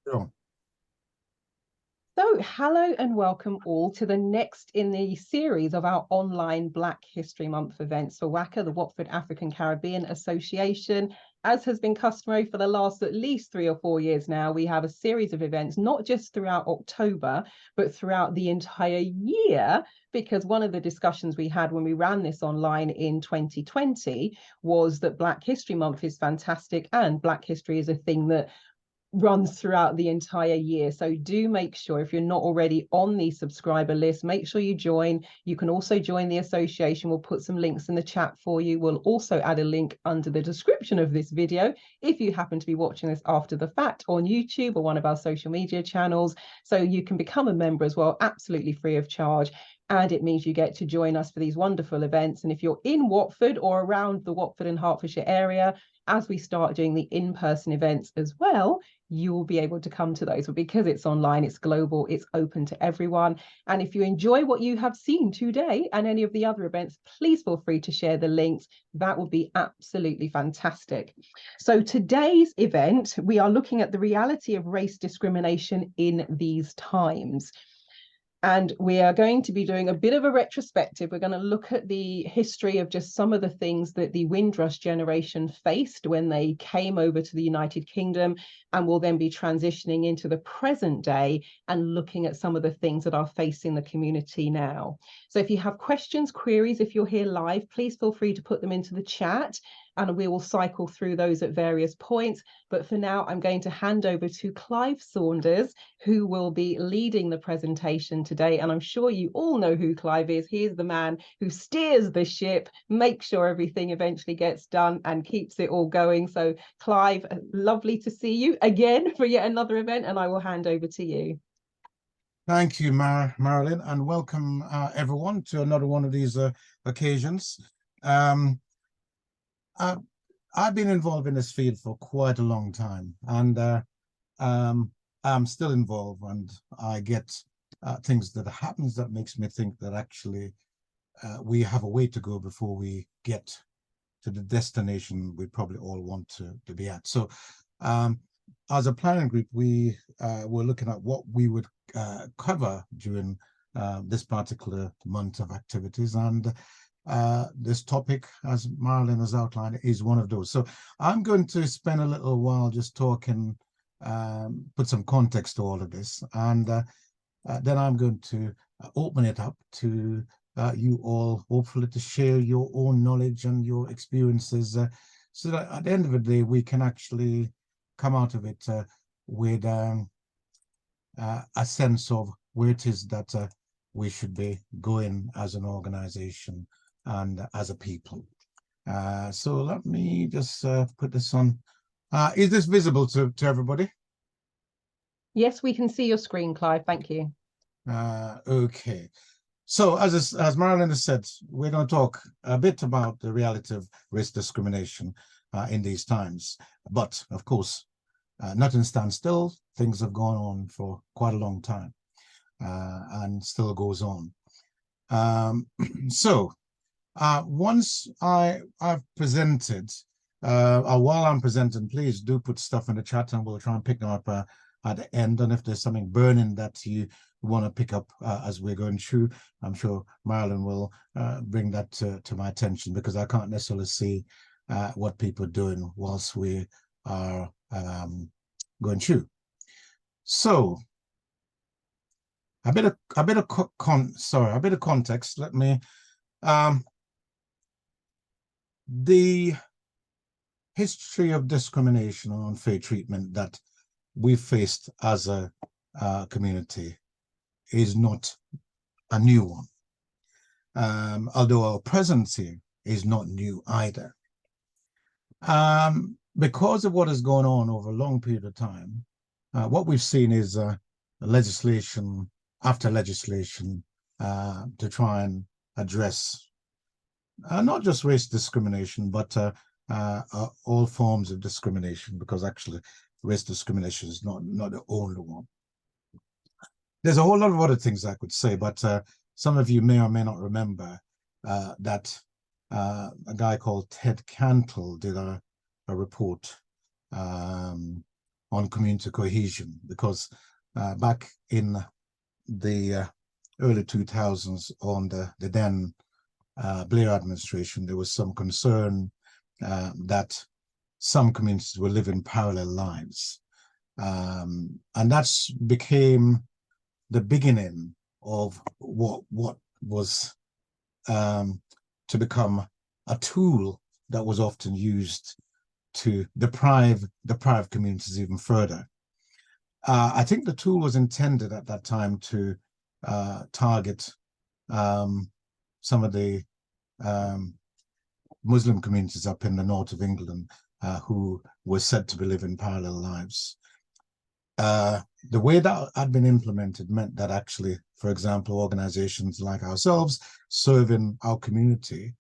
Sure. So, hello and welcome all to the next in the series of our online Black History Month events for WACA, the Watford African Caribbean Association. As has been customary for the last at least 3 or 4 years now, we have a series of events, not just throughout October, but throughout the entire year, because one of the discussions we had when we ran this online in 2020 was that Black History Month is fantastic and Black history is a thing that runs throughout the entire year. So do make sure, if you're not already on the subscriber list, make sure you join. You can also join the association. We'll put some links in the chat for you. We'll also add a link under the description of this video if you happen to be watching this after the fact on YouTube or one of our social media channels. So you can become a member as well, absolutely free of charge. And it means you get to join us for these wonderful events. And if you're in Watford or around the Watford and Hertfordshire area, as we start doing the in-person events as well, you will be able to come to those. But because it's online, it's global, it's open to everyone. And if you enjoy what you have seen today and any of the other events, please feel free to share the links. That would be absolutely fantastic. So today's event, we are looking at the reality of race discrimination in these times. And we are going to be doing a bit of a retrospective. We're going to look at the history of just some of the things that the Windrush generation faced when they came over to the United Kingdom, and we'll then be transitioning into the present day and looking at some of the things that are facing the community now. So if you have questions, queries, if you're here live, please feel free to put them into the chat, and we will cycle through those at various points. But for now, I'm going to hand over to Clive Saunders, who will be leading the presentation today. And I'm sure you all know who Clive is. He is the man who steers the ship, makes sure everything eventually gets done and keeps it all going. So Clive, lovely to see you again for yet another event, and I will hand over to you. Thank you, Marilyn, and welcome everyone to another one of these occasions. I've been involved in this field for quite a long time, and I'm still involved, and I get things that happens that makes me think that actually we have a way to go before we get to the destination we probably all want to be at. So as a planning group, we were looking at what we would cover during this particular month of activities, and this topic, as Marilyn has outlined, is one of those. So I'm going to spend a little while just talking, put some context to all of this, and then I'm going to open it up to you all, hopefully to share your own knowledge and your experiences, so that at the end of the day, we can actually come out of it with a sense of where it is that we should be going as an organization and as a people. So let me just put this on. Is this visible to everybody? Yes, we can see your screen, Clive. Thank you. Okay. So as Marilyn has said, we're going to talk a bit about the reality of race discrimination in these times. But of course, nothing stands still. Things have gone on for quite a long time and still goes on. So once I've presented, while I'm presenting, please do put stuff in the chat and we'll try and pick them up at the end. And if there's something burning that you want to pick up as we're going through, I'm sure Marilyn will bring that to my attention, because I can't necessarily see what people are doing whilst we are going through. So a bit of context. Let me the history of discrimination and unfair treatment that we faced as a community is not a new one, although our presence here is not new either. Because of what has gone on over a long period of time, what we've seen is legislation after legislation to try and address not just race discrimination, but all forms of discrimination, because actually race discrimination is not the only one. There's a whole lot of other things I could say, but some of you may or may not remember that a guy called Ted Cantle did a report on on community cohesion, because back in the early 2000s on the then Blair administration, there was some concern that some communities were living parallel lives. And that's became the beginning of what was to become a tool that was often used to deprive communities even further. I think the tool was intended at that time to target some of the Muslim communities up in the north of England who were said to be living parallel lives. The way that had been implemented meant that actually, for example, organizations like ourselves serving our community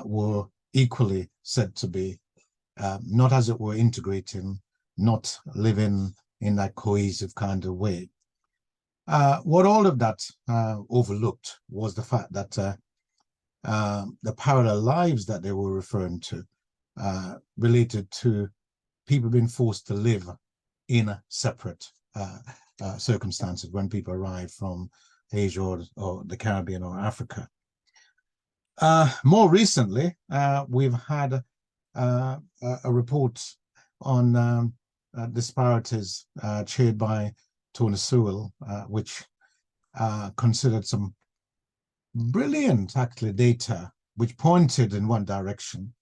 were equally said to be not, as it were, integrating, not living in that cohesive kind of way. What all of that overlooked was the fact that the parallel lives that they were referring to related to people being forced to live in separate circumstances when people arrive from Asia or the Caribbean or Africa. More recently, we've had a report on disparities chaired by Tony Sewell, which considered some brilliant, actually, data which pointed in one direction,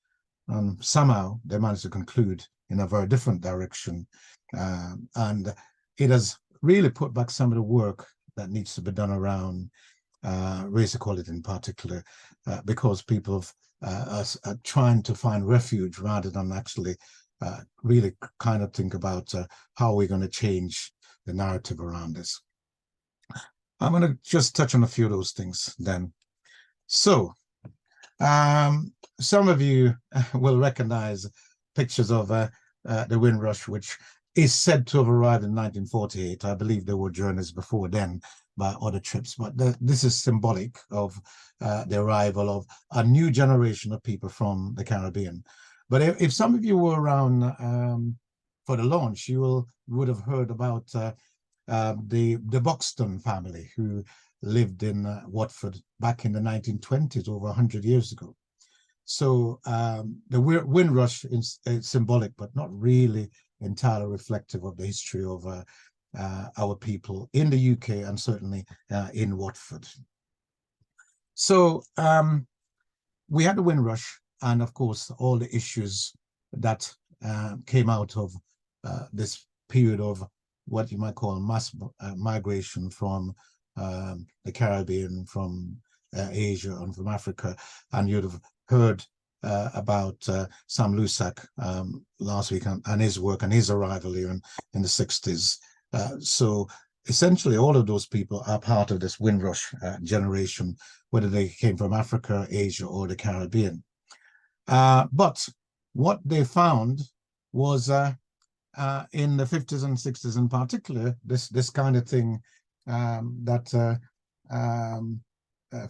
and somehow they managed to conclude in a very different direction. And it has really put back some of the work that needs to be done around race equality in particular, because people are trying to find refuge rather than actually really kind of think about how we're going to change the narrative around this. I'm going to just touch on a few of those things then. So, some of you will recognize pictures of the Windrush, which is said to have arrived in 1948. I believe there were journeys before then by other trips, but this is symbolic of the arrival of a new generation of people from the Caribbean. But if some of you were around for the launch, you would have heard about the Buxton family who lived in Watford back in the 1920s, over 100 years ago. So the Windrush is symbolic, but not really entirely reflective of the history of our people in the UK and certainly in Watford. So we had the Windrush, and of course all the issues that came out of this period of what you might call mass migration from the Caribbean, from Asia, and from Africa. And you'd have heard about Sam Lusak last week and his work and his arrival here in the 60s. So essentially all of those people are part of this Windrush generation, whether they came from Africa, Asia, or the Caribbean. But what they found was in the 50s and 60s in particular, this kind of thing, that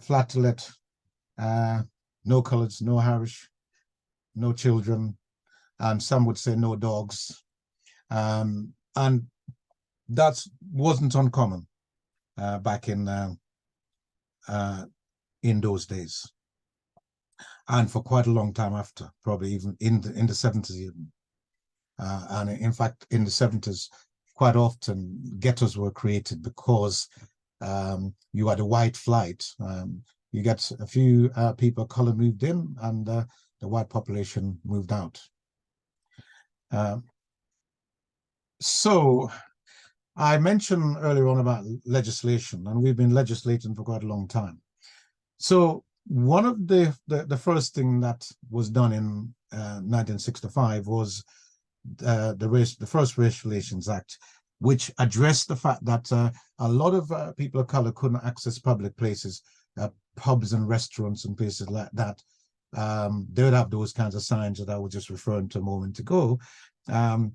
flat to let, no coloreds, no Irish, no children, and some would say no dogs. And that wasn't uncommon back in those days, and for quite a long time after, probably even in the 70s even. And in fact, in the 70s, quite often ghettos were created because you had a white flight. You get a few people of color moved in, and the white population moved out. So I mentioned earlier on about legislation, and we've been legislating for quite a long time. So one of the first thing that was done in 1965 was the first Race Relations Act, which addressed the fact that a lot of people of color couldn't access public places, pubs and restaurants and places like that. They would have those kinds of signs that I was just referring to a moment ago. And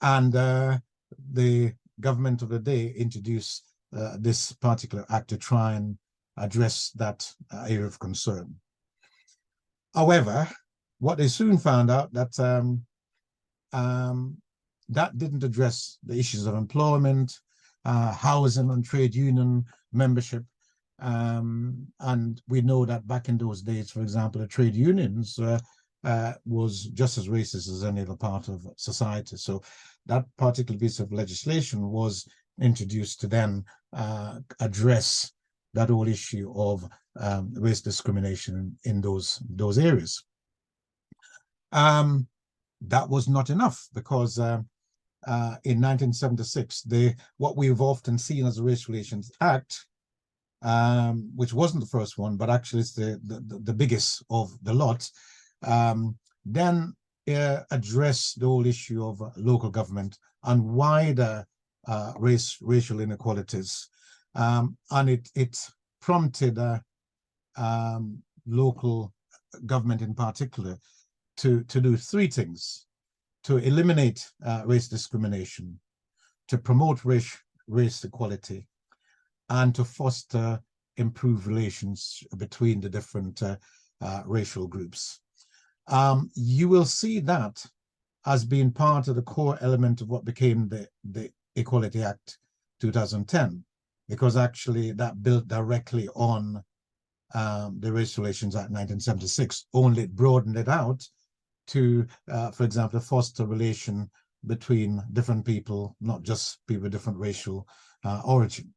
the government of the day introduced this particular act to try and address that area of concern. However, what they soon found out that that didn't address the issues of employment, housing and trade union membership. And we know that back in those days, for example, the trade unions was just as racist as any other part of society. So that particular piece of legislation was introduced to then address that whole issue of race discrimination in those areas. That was not enough, because in 1976, what we've often seen as the Race Relations Act, which wasn't the first one, but actually it's the biggest of the lot, then addressed the whole issue of local government and wider racial inequalities. And it prompted local government in particular to do three things: to eliminate race discrimination, to promote race equality, and to foster improved relations between the different racial groups. You will see that as being part of the core element of what became the Equality Act 2010, because actually that built directly on the Race Relations Act 1976, only it broadened it out to, for example, foster relation between different people, not just people with different racial origin.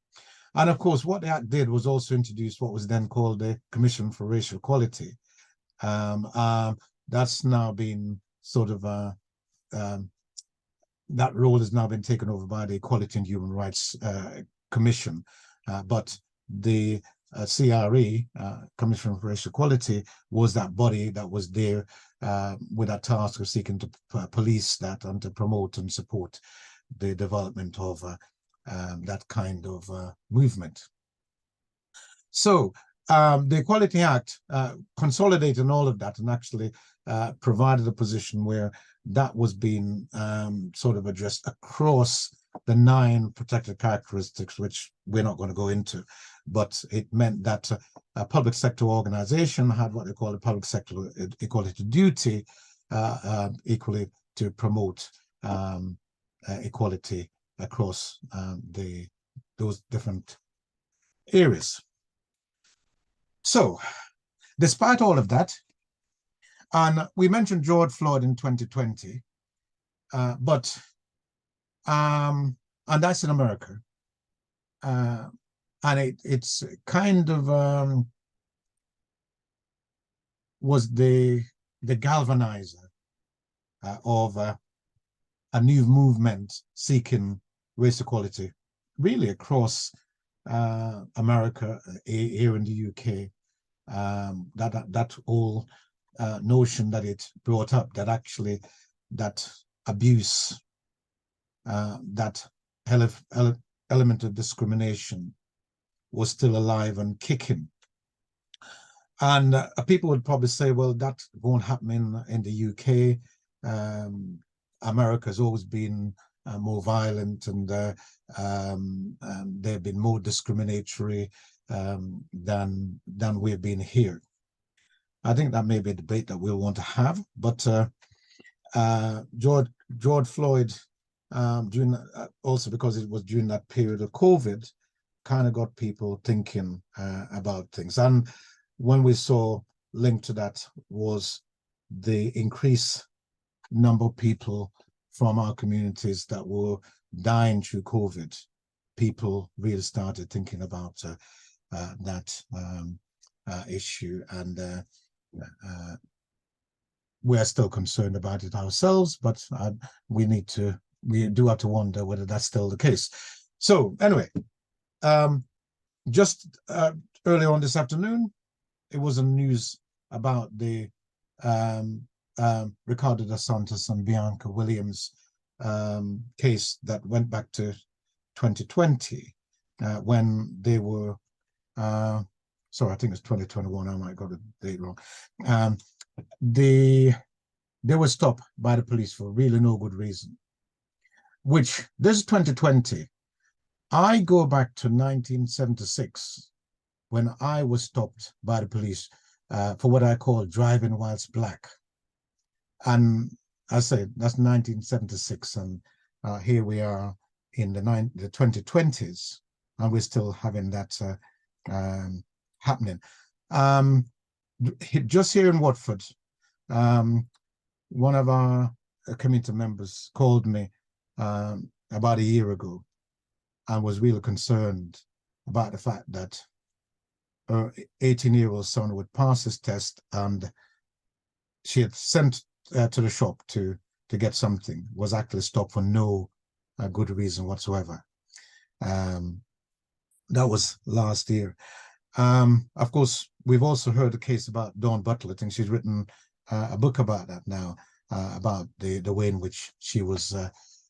And of course, what the Act did was also introduce what was then called the Commission for Racial Equality. That's now been sort of, that role has now been taken over by the Equality and Human Rights Commission. But the CRE, Commission for Racial Equality, was that body that was there with that task of seeking to police that and to promote and support the development of that kind of movement. So the Equality Act consolidated all of that and actually provided a position where that was being sort of addressed across the 9 protected characteristics, which we're not going to go into. But it meant that a public sector organization had what they call a public sector equality duty, equally to promote equality across those different areas. So, despite all of that, and we mentioned George Floyd in 2020, and that's in America, and it's kind of was the galvanizer of a new movement seeking race equality, really across America, here in the UK. That whole notion that it brought up, that actually that abuse, that element of discrimination was still alive and kicking. And people would probably say, well, that won't happen in the UK. America has always been more violent, and they've been more discriminatory than we've been here. I think that may be a debate that we'll want to have, but George Floyd, during also because it was during that period of COVID, kind of got people thinking about things. And when we saw linked to that was the increased number of people from our communities that were dying through COVID. People really started thinking about that issue, and we're still concerned about it ourselves, but we do have to wonder whether that's still the case. So anyway, just earlier on this afternoon, it was in news about the Ricardo dos Santos and Bianca Williams case that went back to 2020 when they were, sorry, I think it's 2021, I might got the date wrong. They were stopped by the police for really no good reason, which this is 2020. I go back to 1976 when I was stopped by the police for what I call driving whilst black. And I say that's 1976, and here we are in the 2020s, and we're still having that happening. Just here in Watford, one of our community members called me about a year ago and was really concerned about the fact that her 18-year-old son would pass his test, and she had sent to the shop to get something, was actually stopped for no good reason whatsoever. That was last year. Of course, we've also heard the case about Dawn Butler. I think she's written a book about that now, about the way in which she was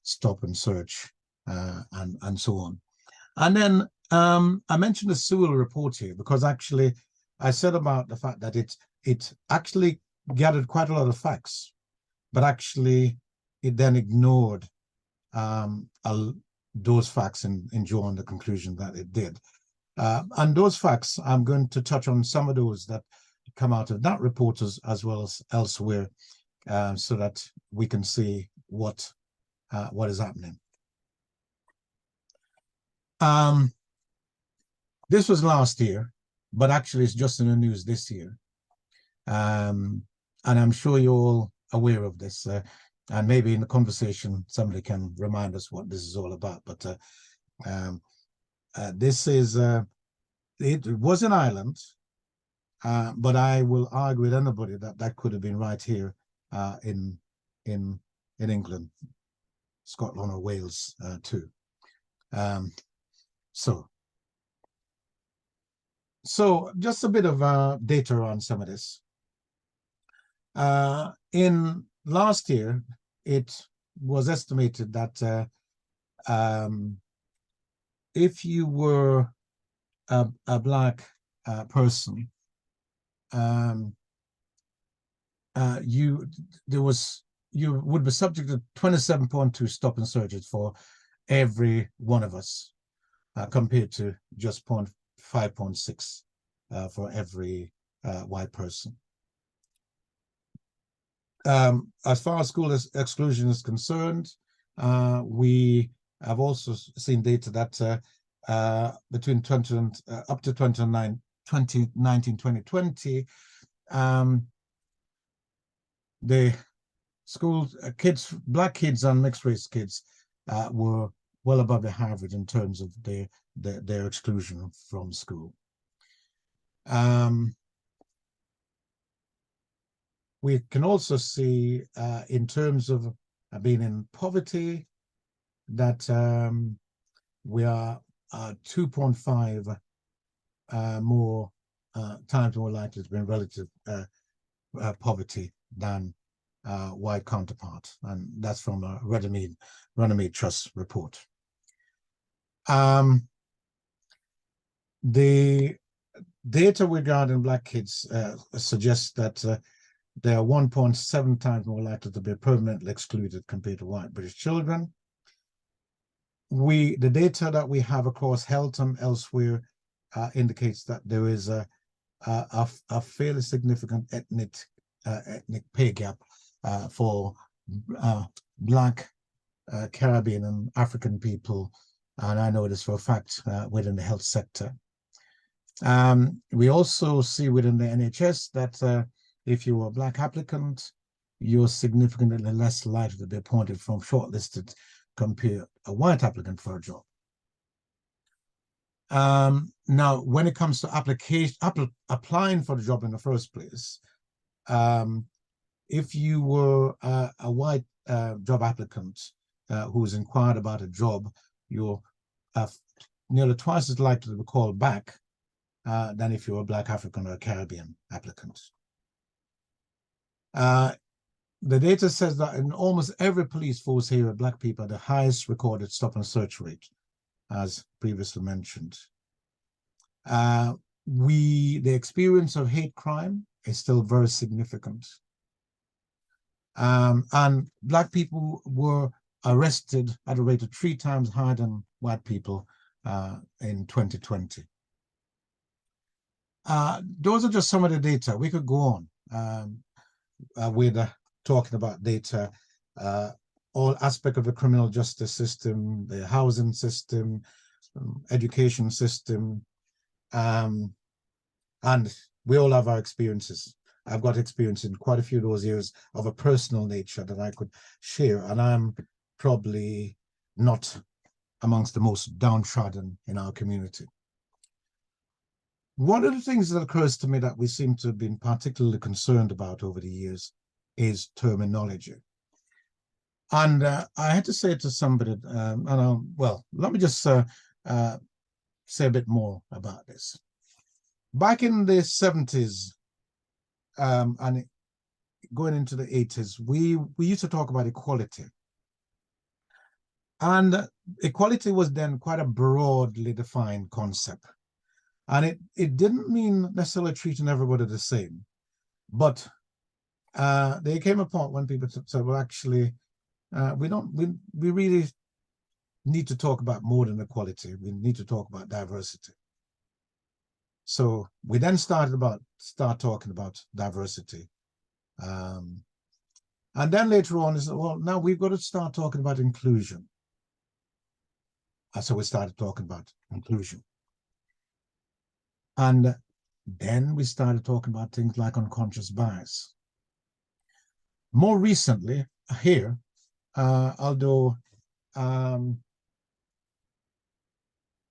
stop and search and so on. And then I mentioned the Sewell report here because actually I said about the fact that it actually gathered quite a lot of facts, but actually it then ignored those facts in drawing the conclusion that it did. And those facts, I'm going to touch on some of those that come out of that report as well as elsewhere, so that we can see what is happening. This was last year, but actually it's just in the news this year. And I'm sure you're all aware of this. And maybe in the conversation, somebody can remind us what this is all about. But this is, it was in Ireland, but I will argue with anybody that could have been right here in England, Scotland or Wales too. So just a bit of data on some of this. In last year, it was estimated that if you were a Black person, you would be subject to 27.2 stop and searches for every one of us, compared to just 5.6 for every white person. As far as school exclusion is concerned, we have also seen data that between up to 2019, 2020, the school kids, Black kids and mixed race kids were well above the average in terms of their exclusion from school. We can also see in terms of being in poverty that we are 2.5 more times more likely to be in relative poverty than white counterpart, and that's from a Runnymede Trust report. The data regarding Black kids suggests that they are 1.7 times more likely to be permanently excluded compared to white British children. The data that we have across health and elsewhere indicates that there is a fairly significant ethnic pay gap for Black, Caribbean, and African people, and I know this for a fact within the health sector. We also see within the NHS that if you are a Black applicant, you're significantly less likely to be appointed from shortlisted compared to a white applicant for a job. Now, when it comes to applying for the job in the first place, if you were a white job applicant who's inquired about a job, you're nearly twice as likely to be called back than if you're a Black African or a Caribbean applicant. The data says that in almost every police force here, Black people are the highest recorded stop and search rate, as previously mentioned. The experience of hate crime is still very significant. And Black people were arrested at a rate of 3 times higher than white people in 2020. Those are just some of the data. We could go on with talking about data all aspects of the criminal justice system, the housing system, education system, and we all have our experiences. I've got experience in quite a few of those areas of a personal nature that I could share, and I'm probably not amongst the most downtrodden in our community. One of the things that occurs to me that we seem to have been particularly concerned about over the years is terminology. And I had to say to somebody, well, let me just say a bit more about this. Back in the 70s and going into the 80s, we used to talk about equality. And equality was then quite a broadly defined concept. And it didn't mean necessarily treating everybody the same. But there came a point when people said, well, actually, we really need to talk about more than equality. We need to talk about diversity. So we then start talking about diversity. And then later on, is well, now we've got to start talking about inclusion. So we started talking about inclusion. And then we started talking about things like unconscious bias. More recently, here, although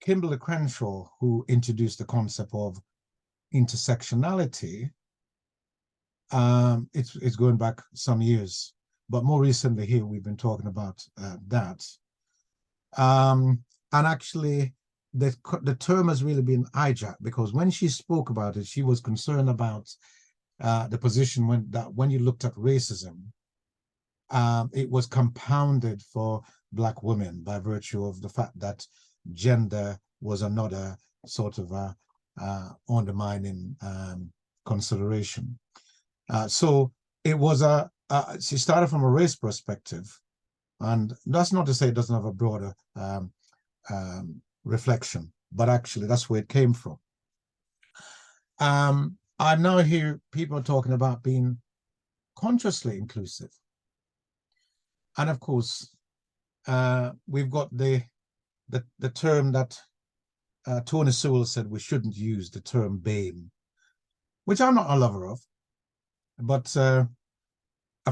Kimberly Crenshaw, who introduced the concept of intersectionality, it's going back some years, but more recently here we've been talking about that. And actually, the term has really been hijacked, because when she spoke about it, she was concerned about the position when you looked at racism, it was compounded for Black women by virtue of the fact that gender was another sort of undermining consideration. So it was she started from a race perspective, and that's not to say it doesn't have a broader reflection, but actually that's where it came from. I now hear people talking about being consciously inclusive. And of course, we've got the term that Tony Sewell said we shouldn't use, the term BAME, which I'm not a lover of. But a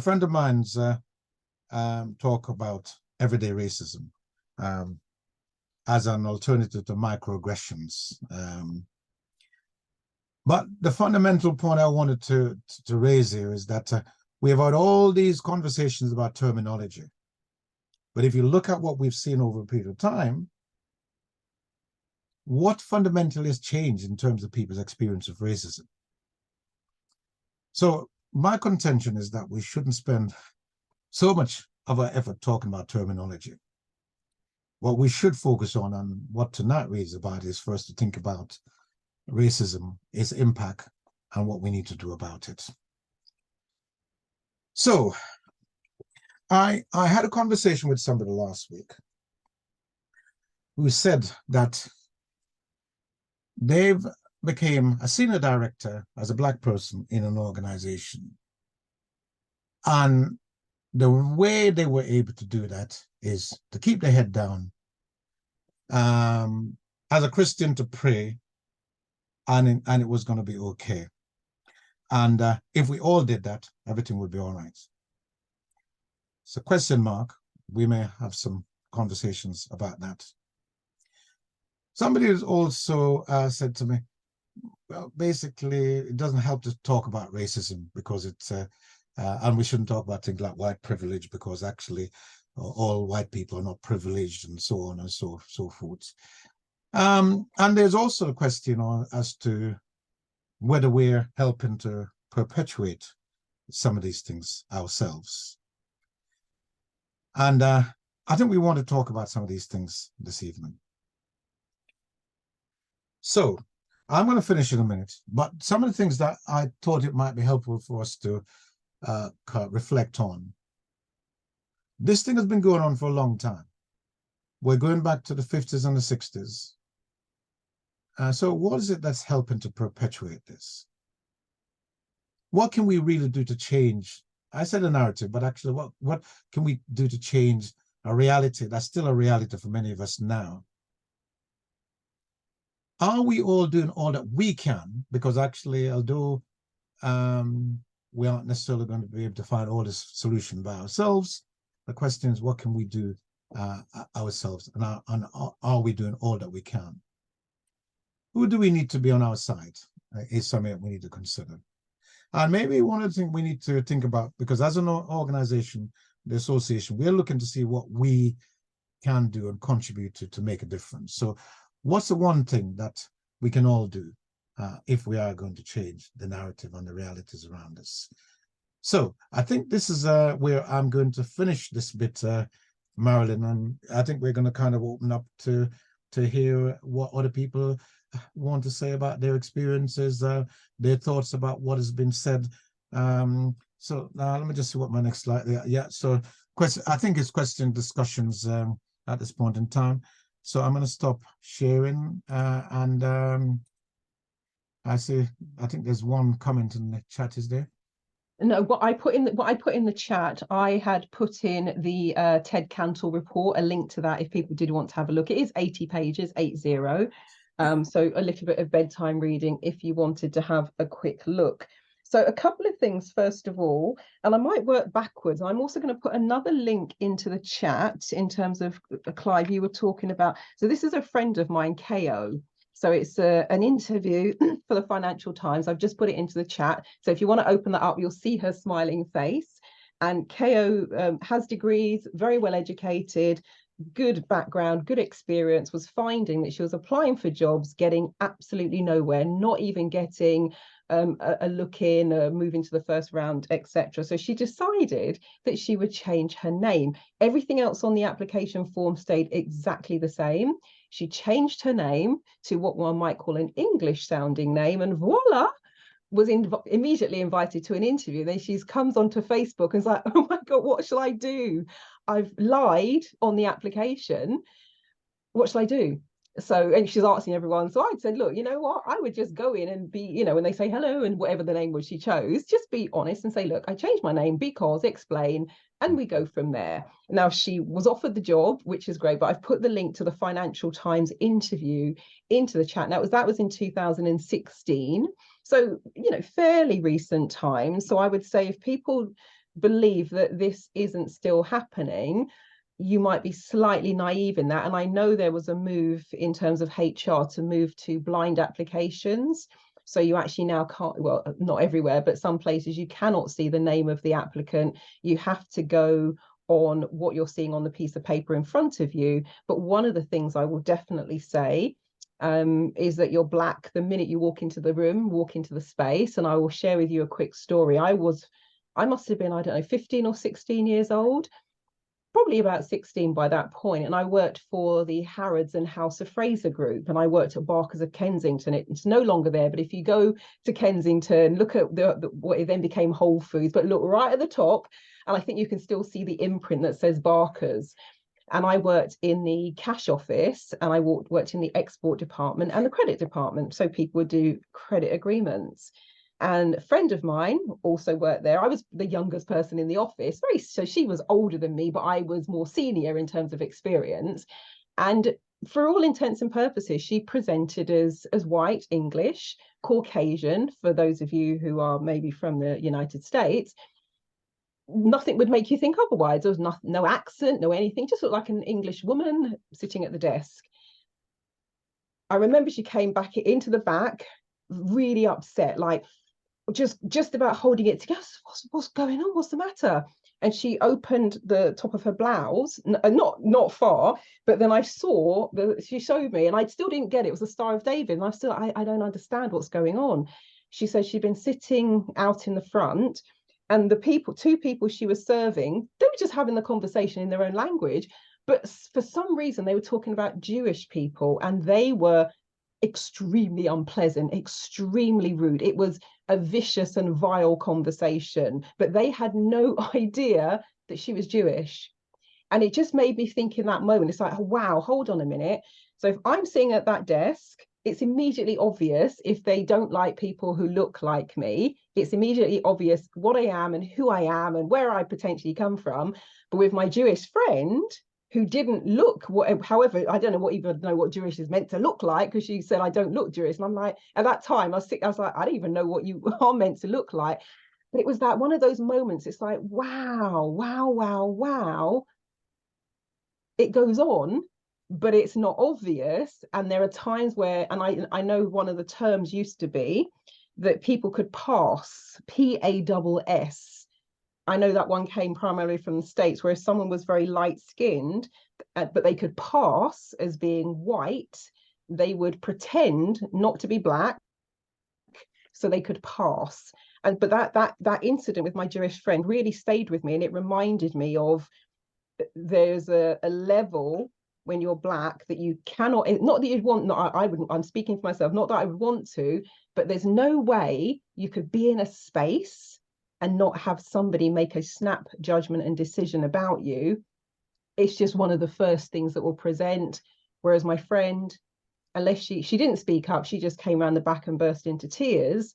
friend of mine's talk about everyday racism as an alternative to microaggressions. But the fundamental point I wanted to raise here is that we have had all these conversations about terminology. But if you look at what we've seen over a period of time, what fundamentally has changed in terms of people's experience of racism? So my contention is that we shouldn't spend so much of our effort talking about terminology. What we should focus on, and what tonight reads about, is for us to think about racism, its impact, and what we need to do about it. So I had a conversation with somebody last week who said that they've became a senior director as a Black person in an organization. And the way they were able to do that is to keep their head down, as a Christian, to pray, and it was going to be okay. And if we all did that, everything would be all right. So question mark, we may have some conversations about that. Somebody has also said to me, well, basically, it doesn't help to talk about racism because it's, and we shouldn't talk about things like white privilege, because actually all white people are not privileged, and so on and so forth. And there's also a question as to whether we're helping to perpetuate some of these things ourselves. And I think we want to talk about some of these things this evening. So I'm going to finish in a minute, but some of the things that I thought it might be helpful for us to reflect on. This thing has been going on for a long time. We're going back to the 50s and the 60s. So what is it that's helping to perpetuate this? What can we really do to change I said a narrative, but actually what can we do to change a reality that's still a reality for many of us now? Are we all doing all that we can? Because actually, although we aren't necessarily going to be able to find all this solution by ourselves, the question is, what can we do ourselves? And are we doing all that we can? Who do we need to be on our side is something that we need to consider. And maybe one of the things we need to think about, because as an organization, the association, we're looking to see what we can do and contribute to make a difference. So what's the one thing that we can all do if we are going to change the narrative and the realities around us? So I think this is where I'm going to finish this bit, Marilyn, and I think we're going to kind of open up to hear what other people want to say about their experiences, their thoughts about what has been said. So now let me just see what my next slide. Yeah. So question. I think it's question discussions at this point in time. So I'm going to stop sharing and I think there's one comment in the chat. Is there? No, what I put in the chat, I had put in the Ted Cantle report, a link to that if people did want to have a look. It is 80 pages, 80. So a little bit of bedtime reading if you wanted to have a quick look. So a couple of things, first of all, and I might work backwards. I'm also going to put another link into the chat in terms of, Clive, you were talking about. So this is a friend of mine, KO. So it's an interview for the Financial Times. I've just put it into the chat. So if you want to open that up, you'll see her smiling face. And KO has degrees, very well educated, good background, good experience, was finding that she was applying for jobs, getting absolutely nowhere, not even getting a look in, moving to the first round, etc. So she decided that she would change her name. Everything else on the application form stayed exactly the same. She changed her name to what one might call an English sounding name, and voila, was immediately invited to an interview. Then she comes onto Facebook and is like, oh my God, what shall I do? I've lied on the application. What shall I do? So, and she's asking everyone. So I said, look, you know what? I would just go in and be, you know, when they say hello and whatever the name was she chose, just be honest and say, look, I changed my name because, explain, and we go from there. Now, she was offered the job, which is great, but I've put the link to the Financial Times interview into the chat. Now, that was in 2016. So, you know, fairly recent times. So I would say if people believe that this isn't still happening, you might be slightly naive in that. And I know there was a move in terms of HR to move to blind applications. So you actually now can't, well, not everywhere, but some places you cannot see the name of the applicant. You have to go on what you're seeing on the piece of paper in front of you. But one of the things I will definitely say is that you're Black the minute you walk into the room, walk into the space. And I will share with you a quick story. I must have been, I don't know, 15 or 16 years old, probably about 16 by that point, and I worked for the Harrods and House of Fraser group, and I worked at Barker's of Kensington. It's no longer there, but if you go to Kensington, look at what it then became Whole Foods, but look right at the top, and I think you can still see the imprint that says Barker's. And I worked in the cash office, and I worked in the export department and the credit department, so people would do credit agreements. And a friend of mine also worked there. I was the youngest person in the office, so she was older than me, but I was more senior in terms of experience. And for all intents and purposes, she presented as white, English, Caucasian, for those of you who are maybe from the United States. Nothing would make you think otherwise. There was no accent, no anything, just looked like an English woman sitting at the desk. I remember she came back into the back, really upset, like just about holding it together. What's going on? What's the matter? And she opened the top of her blouse, not far, but then I saw that she showed me, and I still didn't get it. It was the Star of David, and I don't understand what's going on. She said she'd been sitting out in the front, and two people she was serving, they were just having the conversation in their own language, but for some reason they were talking about Jewish people, and they were extremely unpleasant, extremely rude. It was a vicious and vile conversation, but they had no idea that she was Jewish. And it just made me think in that moment, it's like, oh, wow, hold on a minute. So if I'm sitting at that desk it's immediately obvious if they don't like people who look like me. It's immediately obvious what I am and who I am and where I potentially come from. But with my Jewish friend, who didn't look however, I don't know what even know what Jewish is meant to look like, because she said I don't look Jewish. And I'm like, at that time, I was like, I don't even know what you are meant to look like. But it was that one of those moments. It's like, wow, wow, wow, wow. It goes on, but it's not obvious. And there are times where, and I know one of the terms used to be that people could pass, PASS. I know that one came primarily from the States, where if someone was very light skinned, but they could pass as being white, they would pretend not to be black so they could pass. And but that incident with my Jewish friend really stayed with me, and it reminded me of there's a level when you're black that you cannot, not that you'd want, not I wouldn't, I'm speaking for myself, not that I would want to, but there's no way you could be in a space and not have somebody make a snap judgment and decision about you. It's just one of the first things that will present. Whereas my friend, unless she didn't speak up, she just came around the back and burst into tears.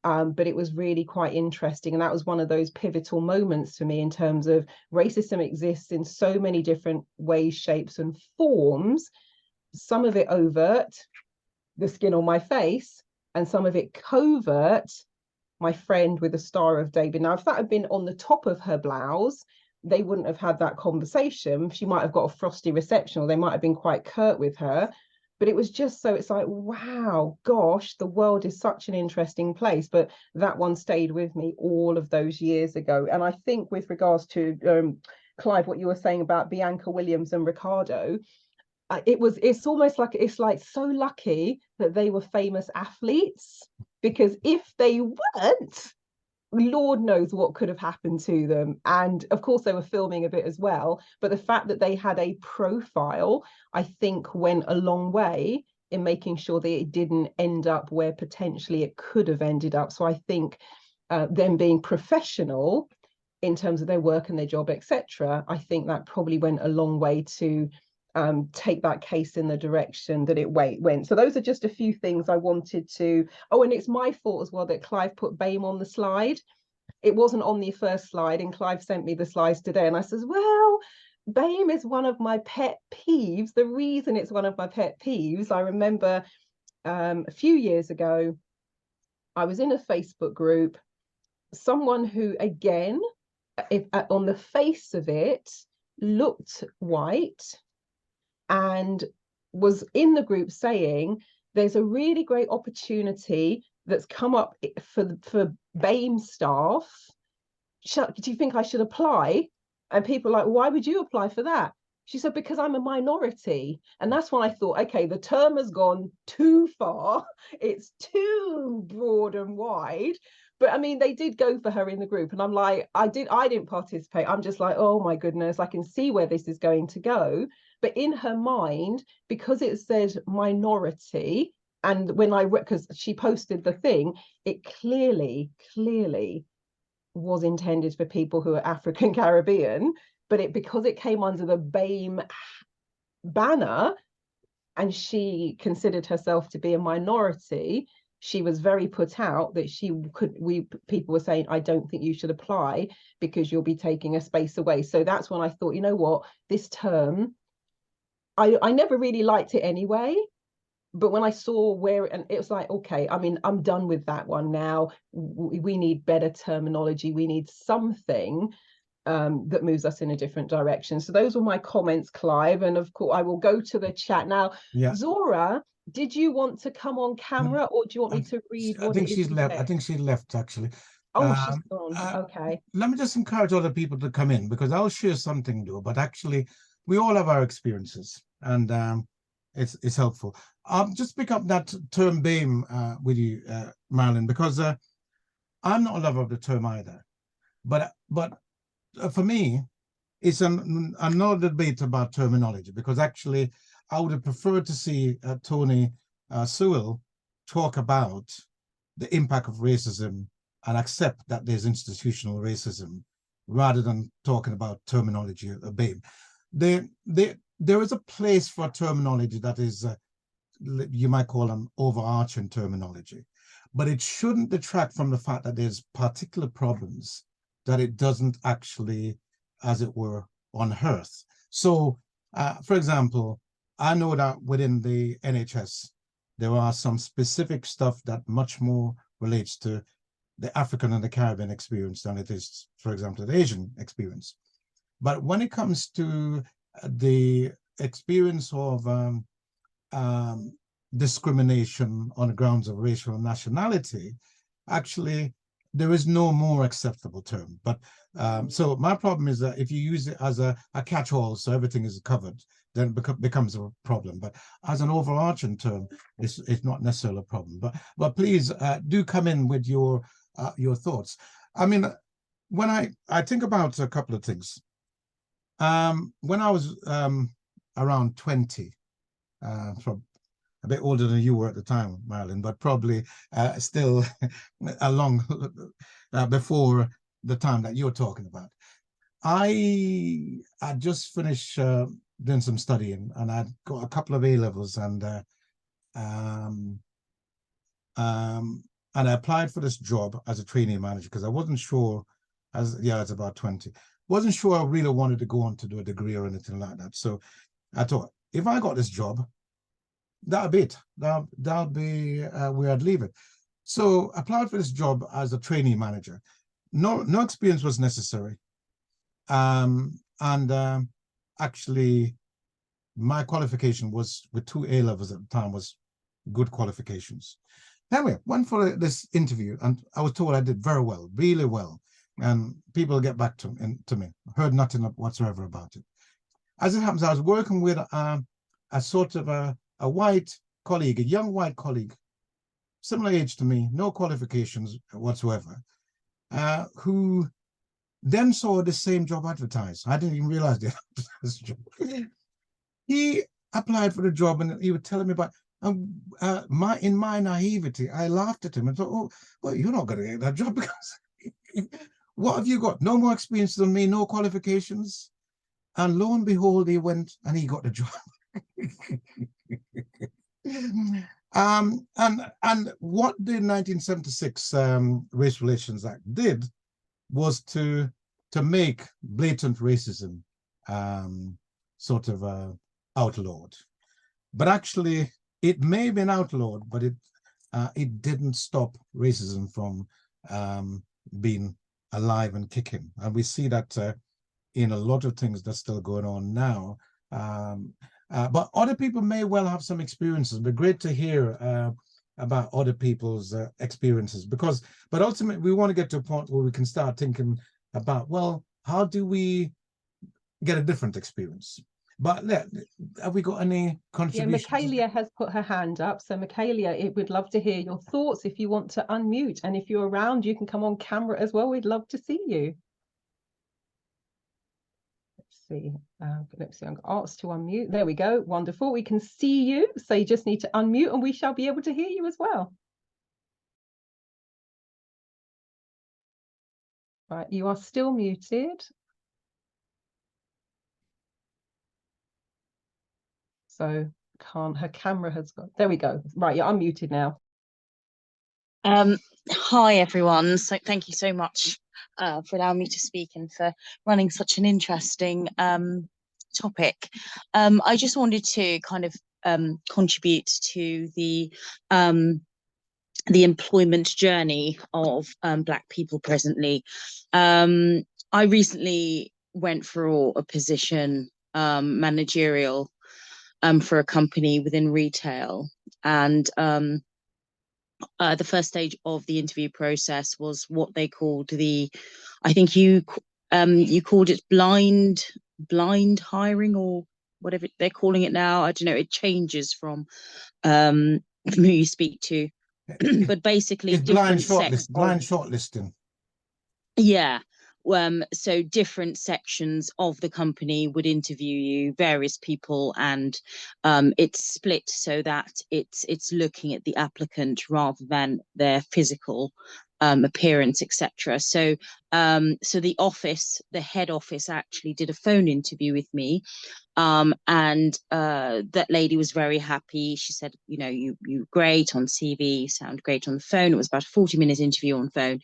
But it was really quite interesting. And that was one of those pivotal moments for me in terms of racism exists in so many different ways, shapes, and forms. Some of it overt, the skin on my face, and some of it covert, my friend with the Star of David. Now, if that had been on the top of her blouse, they wouldn't have had that conversation. She might have got a frosty reception, or they might have been quite curt with her. But it was just so, it's like, wow, gosh, the world is such an interesting place. But that one stayed with me all of those years ago. And I think with regards to Clive, what you were saying about Bianca Williams and Ricardo, it's almost like, it's like so lucky that they were famous athletes, because if they weren't, Lord knows what could have happened to them. And of course, they were filming a bit as well. But the fact that they had a profile, I think, went a long way in making sure that it didn't end up where potentially it could have ended up. So I think them being professional in terms of their work and their job, etc., I think that probably went a long way to take that case in the direction that it went. So those are just a few things I wanted to. Oh, and it's my fault as well that Clive put BAME on the slide. It wasn't on the first slide, and Clive sent me the slides today, and I says, well, BAME is one of my pet peeves. The reason it's one of my pet peeves, I remember a few years ago, I was in a Facebook group, someone who, again, if on the face of it, looked white, and was in the group saying there's a really great opportunity that's come up for BAME staff. Do you think I should apply? And people are like, why would you apply for that? She said, because I'm a minority. And that's when I thought, okay, the term has gone too far. It's too broad and wide. But I mean, they did go for her in the group. And I'm like, I didn't participate. I'm just like, oh my goodness, I can see where this is going to go. But in her mind, because it said minority, and when because she posted the thing, it clearly was intended for people who are African Caribbean, but because it came under the BAME banner, and she considered herself to be a minority, she was very put out that people were saying, I don't think you should apply because you'll be taking a space away. So that's when I thought, you know what, this term, I never really liked it anyway. But when I saw where, and it was like, okay, I mean, I'm done with that one now. We need better terminology. We need something that moves us in a different direction. So those were my comments, Clive. And of course, I will go to the chat now. Yeah. Zora, did you want to come on camera, or do you want me to read what it is? She's left. I think she left, actually. Oh, she's gone. Okay. Let me just encourage other people to come in, because I'll share something new, but actually we all have our experiences, and it's helpful. I'll just pick up that term BAME with you, Marilyn, because I'm not a lover of the term either. But for me, it's another debate about terminology, because actually I would have preferred to see Tony Sewell talk about the impact of racism and accept that there's institutional racism, rather than talking about terminology of BAME. There is a place for terminology that is you might call them overarching terminology, but it shouldn't detract from the fact that there's particular problems that it doesn't actually, as it were, unearth. So, for example, I know that within the NHS, there are some specific stuff that much more relates to the African and the Caribbean experience than it is, for example, the Asian experience. But when it comes to the experience of discrimination on the grounds of racial and nationality, actually, there is no more acceptable term. But so my problem is that if you use it as a catch-all, so everything is covered, then it becomes a problem. But as an overarching term, it's not necessarily a problem. But please do come in with your thoughts. I mean, when I think about a couple of things. When I was around 20, from a bit older than you were at the time, Marilyn, but probably still along before the time that you're talking about. I just finished doing some studying, and I'd got a couple of A levels, and I applied for this job as a trainee manager because I wasn't sure. It's about 20. Wasn't sure I really wanted to go on to do a degree or anything like that. So I thought, if I got this job, that'll be it. That'll be where I'd leave it. So I applied for this job as a trainee manager. No experience was necessary. Actually, my qualification was with 2 A levels at the time, was good qualifications. Anyway, went for this interview, and I was told I did very well, really well. And people get back to me. Heard nothing whatsoever about it. As it happens, I was working with a sort of a white colleague, a young white colleague, similar age to me, no qualifications whatsoever, who then saw the same job advertised. I didn't even realize they advertised this job. He applied for the job, and he was telling me about in my naivety, I laughed at him and thought, "Oh, well, you're not going to get that job because what have you got? No more experience than me, no qualifications." And lo and behold, he went and he got the job. And what the 1976 Race Relations Act did was to make blatant racism sort of outlawed. But actually, it may have been outlawed, but it didn't stop racism from being alive and kicking. And we see that in a lot of things that's still going on now. But other people may well have some experiences. It'd be great to hear about other people's experiences, but ultimately we want to get to a point where we can start thinking about, well, how do we get a different experience? But have we got any contributions? Yeah, Michaelia has put her hand up. So Michaelia, it would love to hear your thoughts if you want to unmute. And if you're around, you can come on camera as well. We'd love to see you. See, let's see, I'm asked to unmute. There we go. Wonderful. We can see you. So you just need to unmute and we shall be able to hear you as well. Right, you are still muted. So her camera has got, there we go. Right, you're unmuted now. Hi everyone. So thank you so much for allowing me to speak and for running such an interesting topic. I just wanted to kind of contribute to the employment journey of Black people presently. I recently went for a position, managerial, for a company within retail, and the first stage of the interview process was what they called I think you called it blind hiring, or whatever they're calling it now. I don't know. It changes from who you speak to, but basically it's blind shortlisting. Yeah. So different sections of the company would interview you, various people, and it's split so that it's looking at the applicant rather than their physical appearance, etc. So the head office actually did a phone interview with me, and that lady was very happy. She said, you know, you great on CV, you sound great on the phone. It was about a 40-minute interview on phone.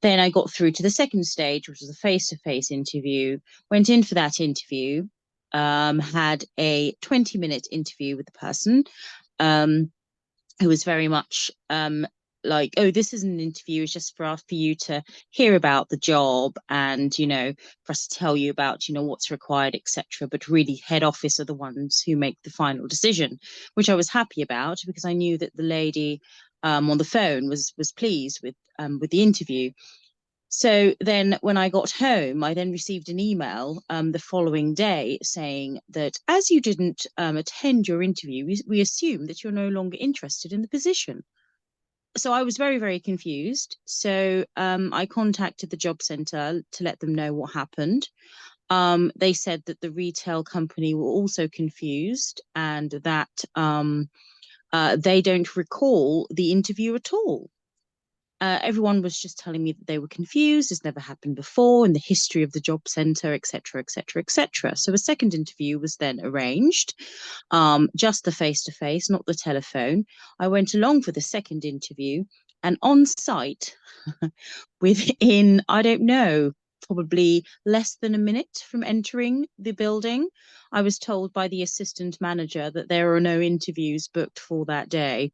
Then I got through to the second stage, which was a face-to-face interview. Went in for that interview, had a 20-minute interview with the person, who was very much like, oh, this is an interview, it's just for you to hear about the job, and, you know, for us to tell you about, you know, what's required, etc. But really, head office are the ones who make the final decision, which I was happy about, because I knew that the lady on the phone was pleased with the interview. So then when I got home, I then received an email the following day saying that, as you didn't attend your interview, we assume that you're no longer interested in the position. So I was very, very confused. So I contacted the job centre to let them know what happened. They said that the retail company were also confused, and that they don't recall the interview at all. Everyone was just telling me that they were confused. It's never happened before in the history of the job centre, etc., etc., etc. So a second interview was then arranged, just the face-to-face, not the telephone. I went along for the second interview, and on site, within, I don't know, probably less than a minute from entering the building, I was told by the assistant manager that there are no interviews booked for that day.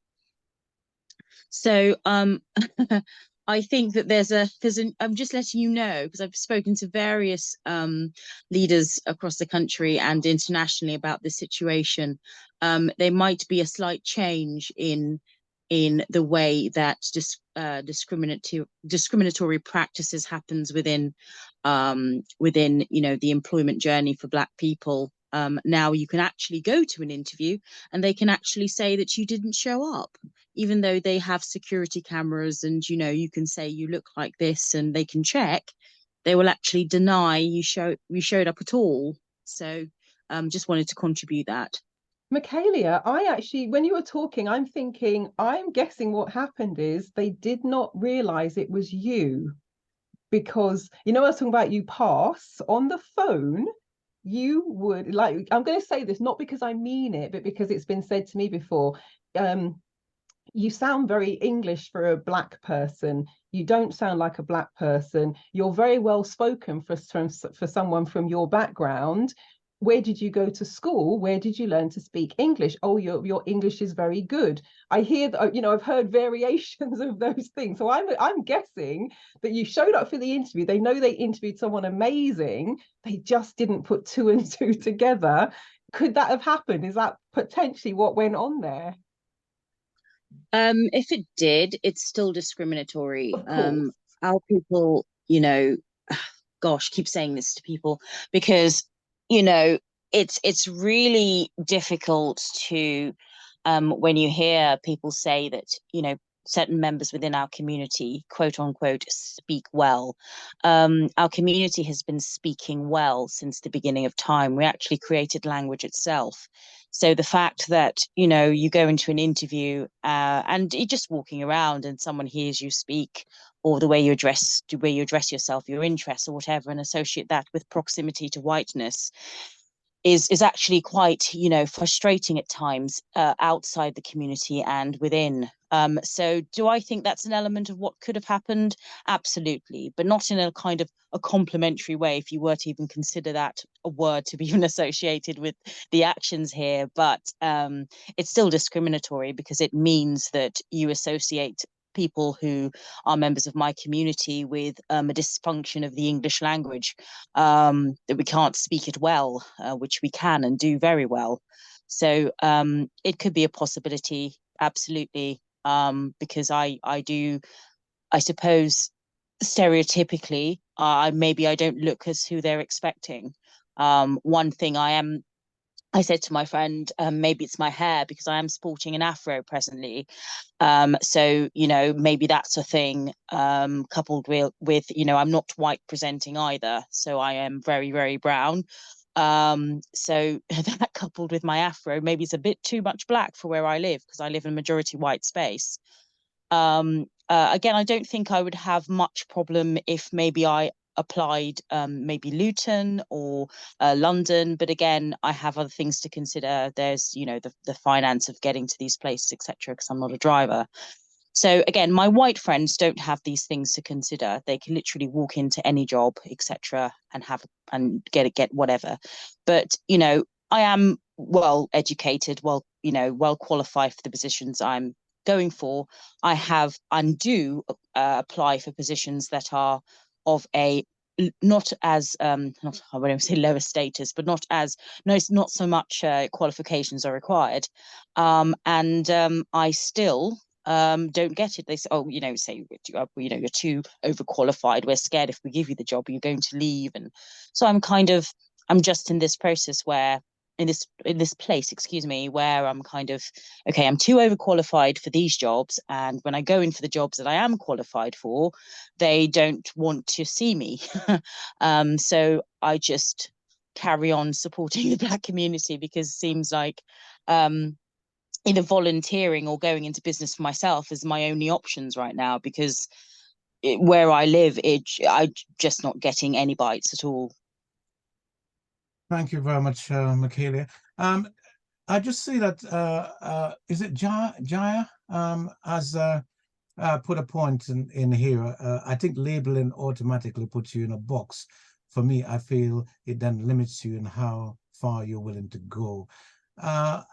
So I think that I'm just letting you know, because I've spoken to various leaders across the country and internationally about this situation. There might be a slight change in the way that discriminatory practices happens within you know, the employment journey for Black people. Now you can actually go to an interview and they can actually say that you didn't show up, even though they have security cameras, and, you know, you can say you look like this and they can check. They will actually deny you showed up at all. So just wanted to contribute that. Michaelia, I actually, when you were talking, I'm guessing what happened is they did not realize it was you, because, you know, I was talking about you pass on the phone. You would, like, I'm going to say this not because I mean it, but because it's been said to me before. You sound very English for a Black person. You don't sound like a Black person. You're very well spoken for someone from your background. Where did you go to school? Where did you learn to speak English? Oh, your English is very good. I hear that, you know, I've heard variations of those things. So I'm guessing that you showed up for the interview. They know they interviewed someone amazing. They just didn't put two and two together. Could that have happened? Is that potentially what went on there? If it did, it's still discriminatory. Of course. Our people, you know, gosh, keep saying this to people, because, you know, it's really difficult to when you hear people say that, you know, certain members within our community, quote unquote, speak well. Our community has been speaking well since the beginning of time. We actually created language itself. So the fact that, you know, you go into an interview and you're just walking around and someone hears you speak, or the way you address yourself, your interests or whatever, and associate that with proximity to whiteness, is actually quite, you know, frustrating at times, outside the community and within. So do I think that's an element of what could have happened? Absolutely, but not in a kind of a complimentary way, if you were to even consider that a word to be even associated with the actions here. But it's still discriminatory, because it means that you associate people who are members of my community with a dysfunction of the English language, that we can't speak it well, which we can and do very well. So it could be a possibility, absolutely, because I suppose, stereotypically, maybe I don't look as who they're expecting. One thing I said to my friend, maybe it's my hair, because I am sporting an afro presently. So, you know, maybe that's a thing, coupled with, you know, I'm not white presenting either. So I am very, very brown. So that, coupled with my afro, maybe it's a bit too much Black for where I live, because I live in a majority white space. again, I don't think I would have much problem if maybe I applied maybe Luton or London, but again, I have other things to consider. There's, you know, the finance of getting to these places, etc., because I'm not a driver. So again, my white friends don't have these things to consider. They can literally walk into any job, etc., and have and get whatever. But you know, I am well educated, well, you know, well qualified for the positions I'm going for. I have and do apply for positions that are of a not as not, I won't say lower status, but not as no, it's not so much qualifications are required, and I still don't get it. They say, oh, you know, say, you know, you're too overqualified. We're scared if we give you the job, you're going to leave. And so I'm just in this process where, in this place, excuse me, where I'm kind of, okay, I'm too overqualified for these jobs. And when I go in for the jobs that I am qualified for, they don't want to see me. So I just carry on supporting the Black community because it seems like, either volunteering or going into business for myself is my only options right now, because where I live, I'm just not getting any bites at all. Thank you very much, Michaelia. I just see that is it Jaya has put a point in here. I think labeling automatically puts you in a box. For me, I feel it then limits you in how far you're willing to go. Are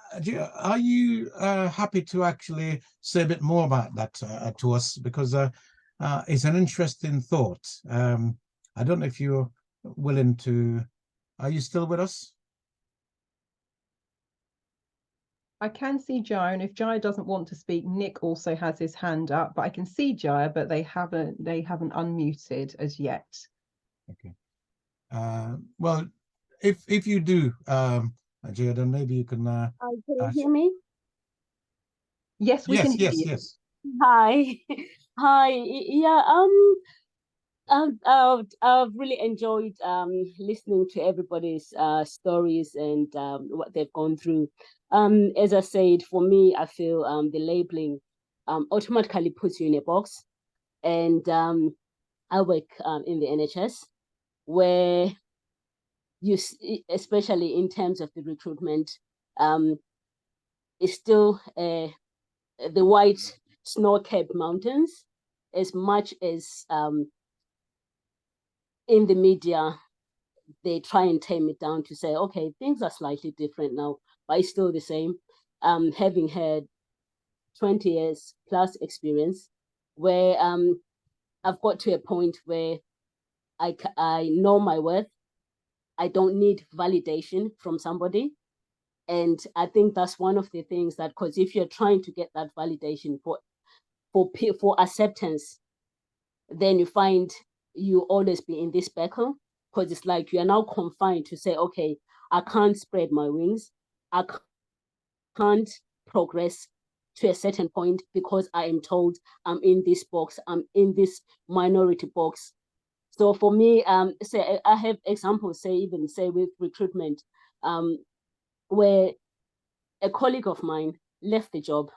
you happy to actually say a bit more about that to us? Because it's an interesting thought. I don't know if you're willing to. Are you still with us? I can see Jaya, and if Jaya doesn't want to speak, Nick also has his hand up, but I can see Jaya, but they haven't unmuted as yet. Okay. Well, if you do, Jaya, then maybe you can. Can you hear me? Yes, we can hear you. Yes. Hi, hi. Yeah. I've really enjoyed listening to everybody's stories and what they've gone through. As I said, for me, I feel the labeling automatically puts you in a box, and I work in the NHS, where especially in terms of the recruitment, it's still the white snow-capped mountains, as much as in the media they try and tame it down to say, okay, things are slightly different now, but it's still the same. Having had 20 years plus experience, where I've got to a point where I know my worth. I don't need validation from somebody. And I think that's one of the things that, because if you're trying to get that validation for acceptance, then you find you always be in this battle, because it's like you are now confined to say, okay, I can't spread my wings. I can't progress to a certain point because I am told I'm in this box, I'm in this minority box. So for me, say I have examples, say with recruitment, where a colleague of mine left the job,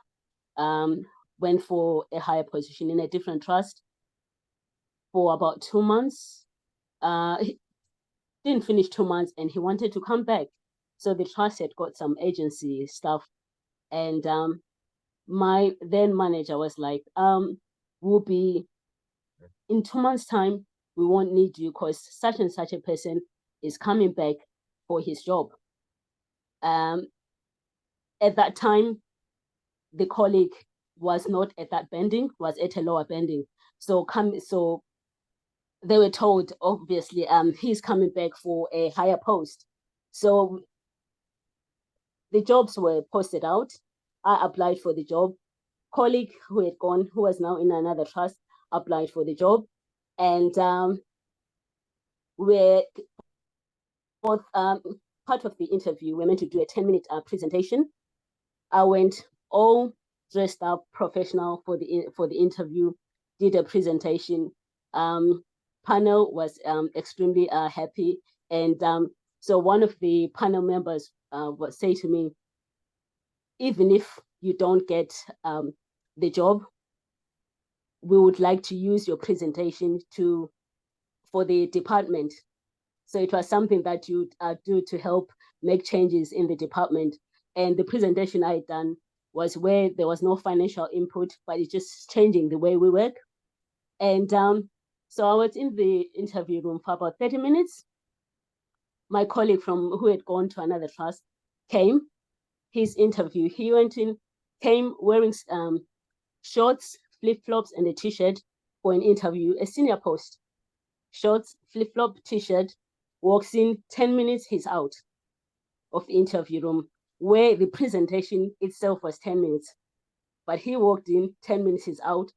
went for a higher position in a different trust for about 2 months. He didn't finish 2 months and he wanted to come back. So the trust had got some agency stuff. And my then manager was like, we'll be in 2 months' time, we won't need you because such and such a person is coming back for his job. At that time, the colleague was not at that bending, was at a lower bending. So they were told, obviously, he's coming back for a higher post. So the jobs were posted out. I applied for the job. Colleague who had gone, who was now in another trust, applied for the job. And we're both part of the interview, we're meant to do a 10-minute presentation. I went all dressed up, professional for the interview, did a presentation. Panel was extremely happy. And so one of the panel members would say to me, even if you don't get the job, we would like to use your presentation for the department. So it was something that you'd do to help make changes in the department. And the presentation I had done was where there was no financial input, but it's just changing the way we work. And so I was in the interview room for about 30 minutes. My colleague who had gone to another trust came, his interview. He went in, came wearing shorts, flip-flops, and a t-shirt for an interview, a senior post. Shorts, flip-flop, t-shirt, walks in, 10 minutes, he's out of the interview room, where the presentation itself was 10 minutes. But he walked in, 10 minutes, he's out,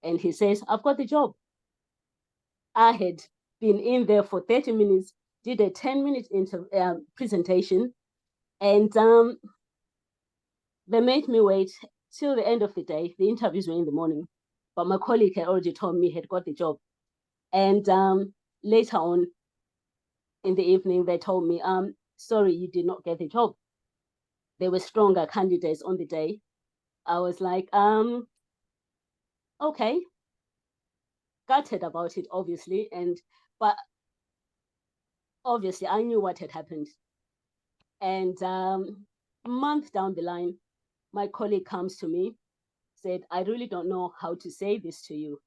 and he says, I've got the job. I had been in there for 30 minutes, did a 10-minute presentation, and they made me wait till the end of the day. The interviews were in the morning, but my colleague had already told me he had got the job. And later on in the evening, they told me, sorry, you did not get the job. There were stronger candidates on the day. I was like, okay. Gutted about it, obviously, but obviously I knew what had happened. And a month down the line, my colleague comes to me, said, I really don't know how to say this to you,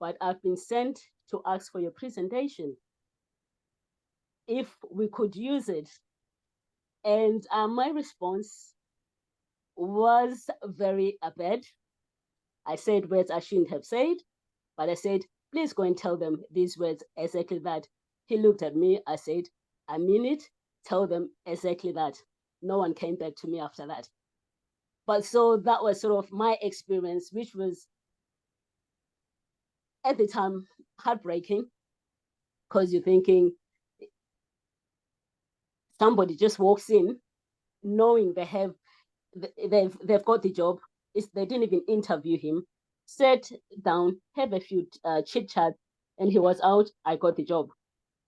but I've been sent to ask for your presentation, if we could use it. And my response was very bad. I said words I shouldn't have said, but I said, please go and tell them these words, exactly that. He looked at me, I said, I mean it, tell them exactly that. No one came back to me after that. But so that was sort of my experience, which was at the time heartbreaking, because you're thinking somebody just walks in knowing they've got the job. They didn't even interview him, sat down, have a few chit chat, and he was out. I got the job.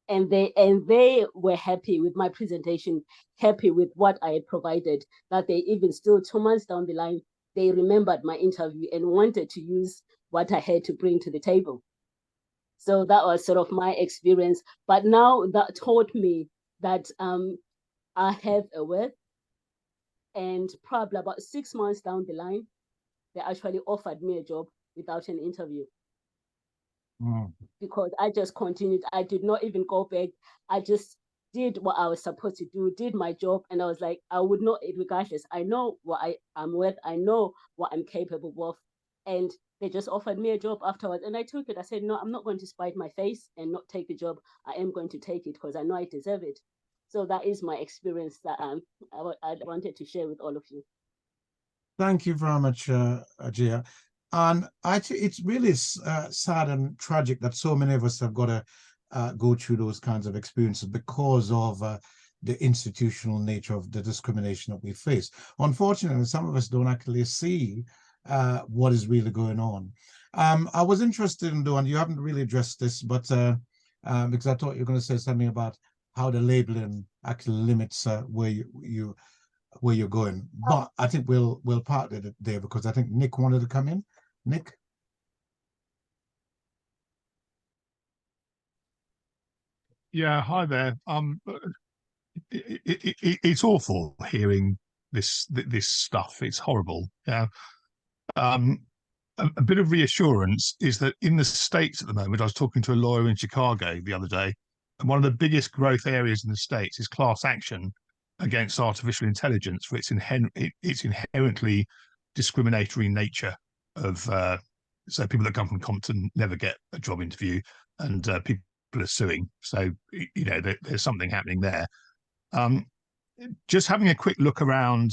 And they were happy with my presentation, happy with what I had provided, that they even still 2 months down the line, they remembered my interview and wanted to use what I had to bring to the table. So that was sort of my experience. But now that taught me that I have a worth. And probably about 6 months down the line, they actually offered me a job without an interview. Because I just continued. I did not even go back. I just did what I was supposed to do, did my job. And I was like, I would not, regardless, I know what I'm worth. I know what I'm capable of. And they just offered me a job afterwards. And I took it. I said, no, I'm not going to spite my face and not take the job. I am going to take it because I know I deserve it. So that is my experience that I wanted to share with all of you. Thank you very much, Ajia. And actually, it's really sad and tragic that so many of us have got to go through those kinds of experiences because of the institutional nature of the discrimination that we face. Unfortunately, some of us don't actually see what is really going on. I was interested in doing, you haven't really addressed this, but because I thought you were going to say something about how the labeling actually limits where you're going. But I think we'll park it there because I think Nick wanted to come in. Nick? Yeah, hi there. It's awful hearing this stuff. It's horrible. Yeah. A bit of reassurance is that in the States at the moment, I was talking to a lawyer in Chicago the other day, and one of the biggest growth areas in the States is class action against artificial intelligence for its inherently discriminatory nature of so people that come from Compton never get a job interview, and people are suing. So there's something happening there. Just having a quick look around,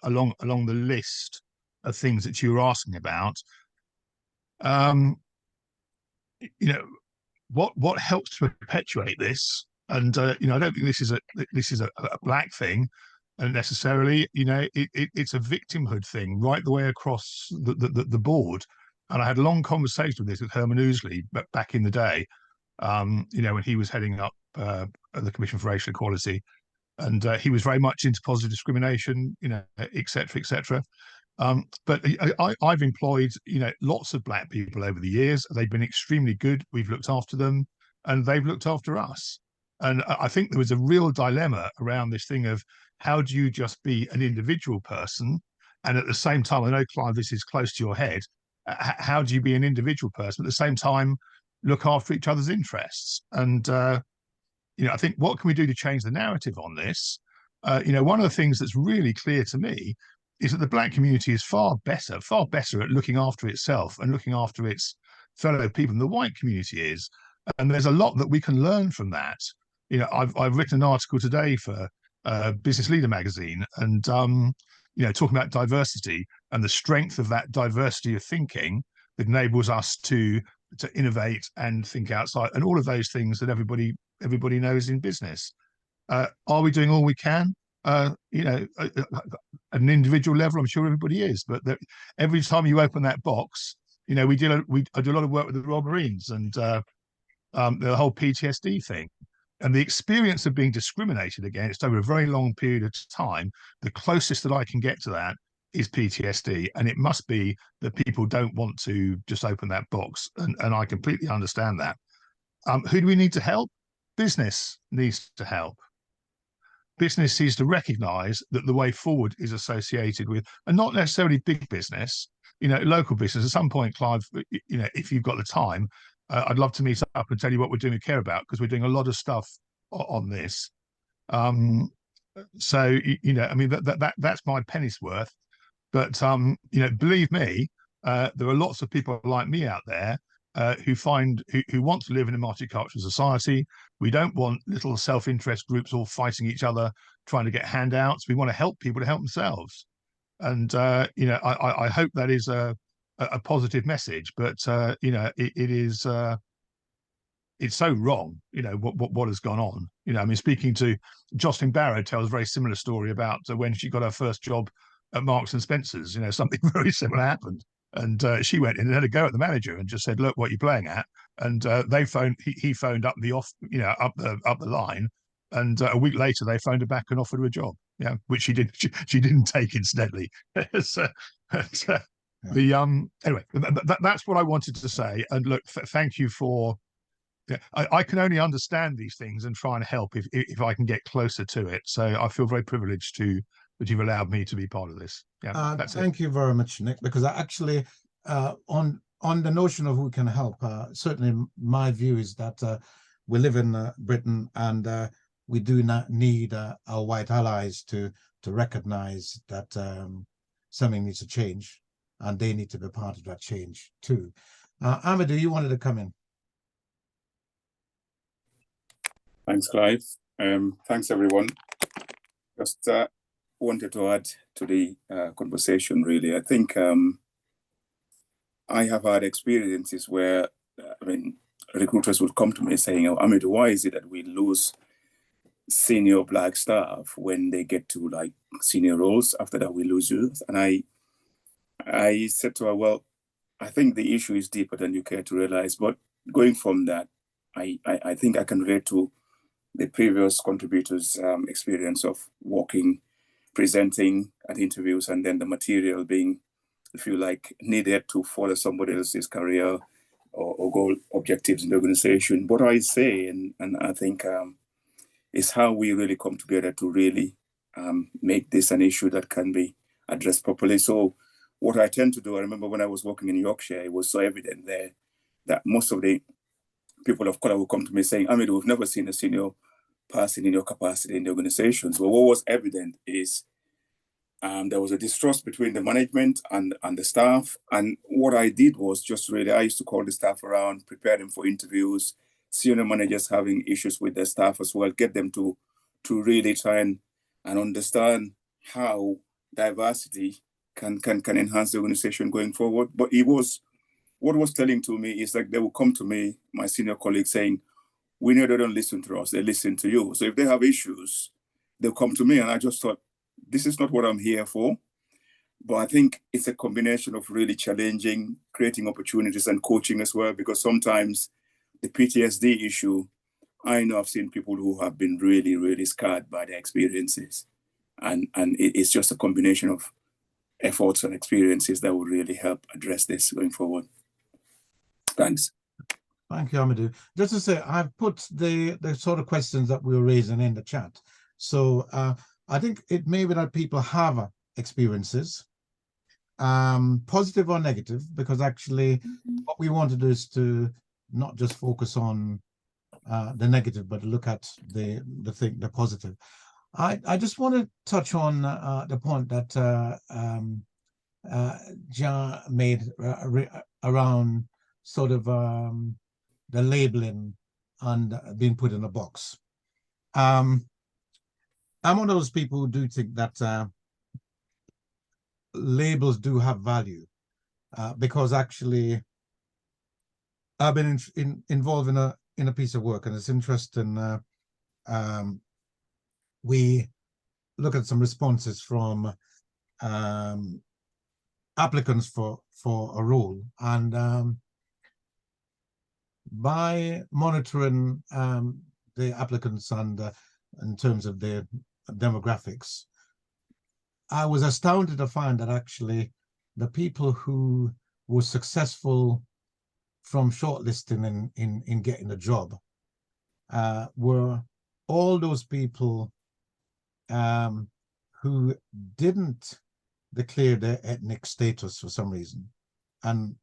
along the list of things that you were asking about. What helps to perpetuate this? And I don't think this is a black thing necessarily. It's a victimhood thing right the way across the board. And I had a long conversation with this with Herman Ousley back in the day, when he was heading up the Commission for Racial Equality, and he was very much into positive discrimination, et cetera, et cetera. But I've employed, lots of black people over the years. They've been extremely good. We've looked after them, and they've looked after us. And I think there was a real dilemma around this thing of how do you just be an individual person, and at the same time, I know, Clive, this is close to your head. How do you be an individual person at the same time look after each other's interests? And I think, what can we do to change the narrative on this? One of the things that's really clear to me is that the black community is far better at looking after itself and looking after its fellow people than the white community is. And there's a lot that we can learn from that. I've written an article today for Business Leader magazine, and talking about diversity and the strength of that diversity of thinking that enables us to innovate and think outside, and all of those things that everybody knows in business. Are we doing all we can? At an individual level, I'm sure everybody is. But every time you open that box, I do a lot of work with the Royal Marines and the whole PTSD thing, and the experience of being discriminated against over a very long period of time. The closest that I can get to that is PTSD, and it must be that people don't want to just open that box, and I completely understand that. Who do we need to help? Business needs to help. Business needs to recognize that the way forward is associated with, and not necessarily big business, local business. At some point, Clive, if you've got the time, I'd love to meet up and tell you what we're doing at Care About, because we're doing a lot of stuff on this. So, that's my penny's worth. But, believe me, there are lots of people like me out there who want to live in a multicultural society. We don't want little self-interest groups all fighting each other, trying to get handouts. We want to help people to help themselves. And, I hope that is a positive message, but, it is, it's so wrong, what has gone on. Speaking to Jocelyn Barrow tells a very similar story about when she got her first job at Marks and Spencer's. Something very similar happened. And she went in and had a go at the manager and just said, "Look, what are you playing at?" And he phoned up up the line, and a week later they phoned her back and offered her a job. Yeah, which she did. She didn't take, incidentally. Anyway, that's what I wanted to say. And look, thank you for. Yeah, I can only understand these things and try and help if I can get closer to it. So I feel very privileged that you've allowed me to be part of this. Yeah, thank you very much, Nick, because I actually, on the notion of who can help, certainly my view is that we live in Britain, and we do not need our white allies to recognize that something needs to change, and they need to be part of that change too. Amadou, you wanted to come in. Thanks, Clive. Thanks, everyone. Just wanted to add to the conversation, really. I think I have had experiences where, recruiters would come to me saying, "Oh, Amadou, why is it that we lose senior Black staff when they get to like senior roles? After that, we lose youth." And I said to her, "Well, I think the issue is deeper than you care to realize. But going from that, I think I can relate to the previous contributors' experience of working, presenting at interviews, and then the material being, if you like, needed to follow somebody else's career or goal objectives in the organization." What I say, and I think is how we really come together to really make this an issue that can be addressed properly. So what I tend to do, I remember when I was working in Yorkshire, it was so evident there that most of the people of color will come to me saying, "Amadou, we've never seen a senior person in your capacity in the organization." So what was evident is there was a distrust between the management and the staff. And what I did was just really, I used to call the staff around, prepare them for interviews, senior managers having issues with their staff as well, get them to really try and understand how diversity can enhance the organization going forward. But what was telling to me is like they will come to me, my senior colleagues, saying, "We know they don't listen to us, they listen to you. So if they have issues, they'll come to me." And I just thought, this is not what I'm here for. But I think it's a combination of really challenging, creating opportunities, and coaching as well, because sometimes the PTSD issue, I know I've seen people who have been really, really scarred by their experiences. And it's just a combination of efforts and experiences that would really help address this going forward. Thanks. Thank you, Amadou. Just to say, I've put the sort of questions that we were raising in the chat. So I think it may be that people have experiences, positive or negative, because actually what we want to do is to not just focus on the negative, but look at the positive. I just want to touch on the point that Jan made around sort of the labeling and being put in a box. I'm one of those people who do think that labels do have value, because actually I've been involved in a piece of work, and it's interesting. We look at some responses from applicants for a role, and by monitoring the applicants and in terms of their demographics, I was astounded to find that actually the people who were successful from shortlisting in getting a job were all those people who didn't declare their ethnic status for some reason. And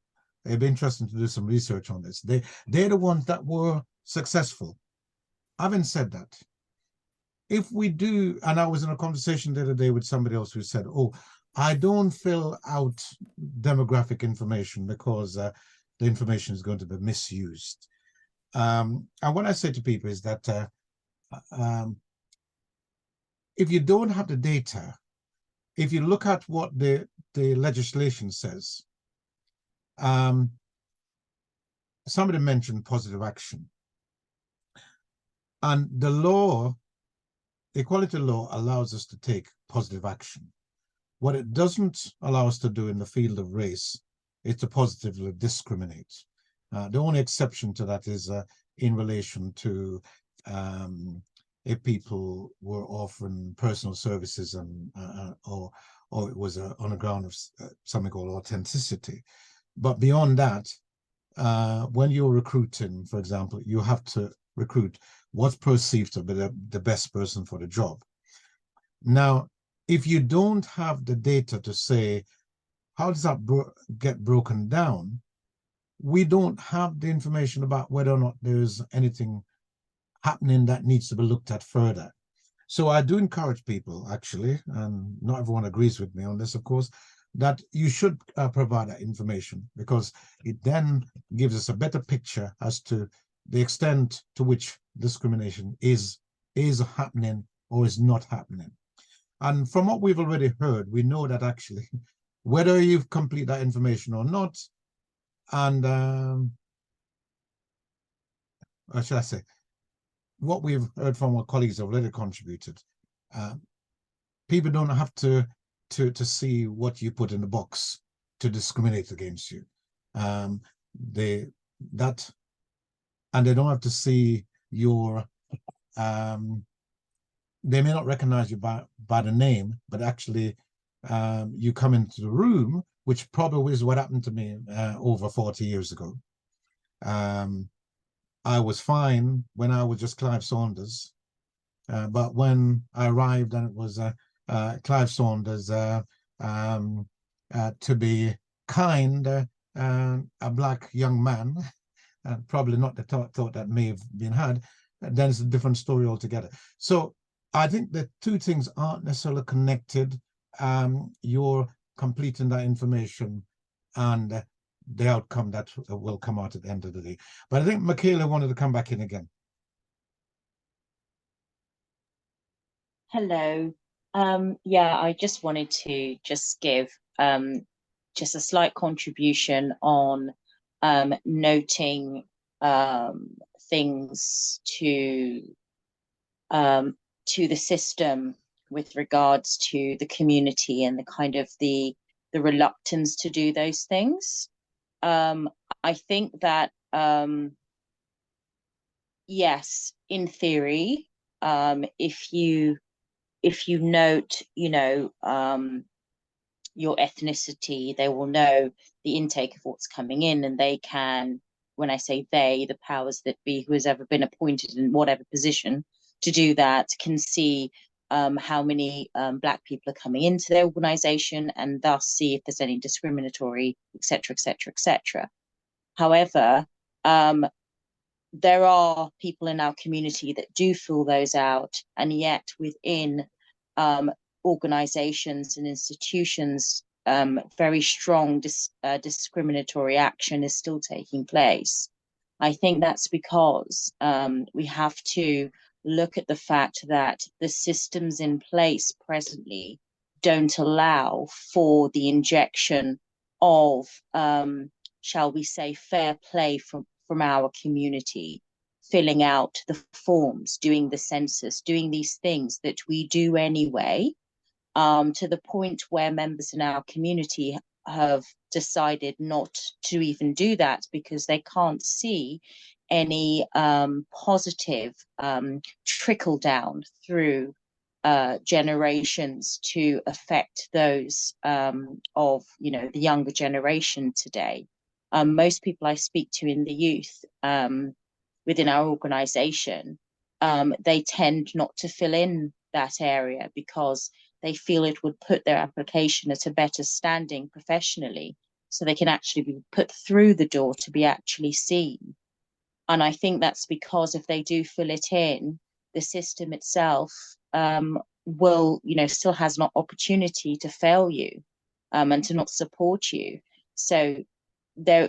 it'd be interesting to do some research on this. They're the ones that were successful. Having said that, if we do, and I was in a conversation the other day with somebody else who said, oh, I don't fill out demographic information because the information is going to be misused. And what I say to people is that if you don't have the data, if you look at what the legislation says, somebody mentioned positive action. And the law, equality law, allows us to take positive action. What it doesn't allow us to do in the field of race is to positively discriminate. The only exception to that is in relation to if people were offering personal services and or it was on a ground of something called authenticity. But beyond that, when you're recruiting, for example, you have to recruit what's perceived to be the best person for the job. Now, if you don't have the data to say, how does that get broken down? We don't have the information about whether or not there's anything happening that needs to be looked at further. So I do encourage people, actually, and not everyone agrees with me on this, of course, that you should provide that information, because it then gives us a better picture as to the extent to which discrimination is happening or is not happening. And from what we've already heard, we know that actually, whether you complete that information or not, and what should I say, what we've heard from our colleagues have already contributed, people don't have to see what you put in the box to discriminate against you. They don't have to see your they may not recognize you by the name, but actually you come into the room, which probably is what happened to me over 40 years ago. I was fine when I was just Clive Saunders, but when I arrived and it was Clive Saunders, to be kind, a black young man, probably not the thought that may have been had, then it's a different story altogether. So I think the two things aren't necessarily connected. You're completing that information and the outcome that will come out at the end of the day. But I think Michaela wanted to come back in again. Hello. Yeah, I just wanted to just give just a slight contribution on noting things to the system with regards to the community and the kind of the reluctance to do those things. I think that yes, in theory, if you note, your ethnicity. They will know the intake of what's coming in, and they can, when I say they, the powers that be, who has ever been appointed in whatever position to do that, can see how many Black people are coming into their organisation, and thus see if there's any discriminatory, etc., etc., etc. However, there are people in our community that do fill those out, and yet within organisations and institutions, very strong discriminatory action is still taking place. I think that's because we have to look at the fact that the systems in place presently don't allow for the injection of, shall we say, fair play from our community, filling out the forms, doing the census, doing these things that we do anyway, to the point where members in our community have decided not to even do that because they can't see any positive trickle down through generations to affect those of, you know, the younger generation today. Most people I speak to in the youth within our organisation, they tend not to fill in that area because they feel it would put their application at a better standing professionally, so they can actually be put through the door to be actually seen. And I think that's because if they do fill it in, the system itself will, you know, still has an opportunity to fail you and to not support you. So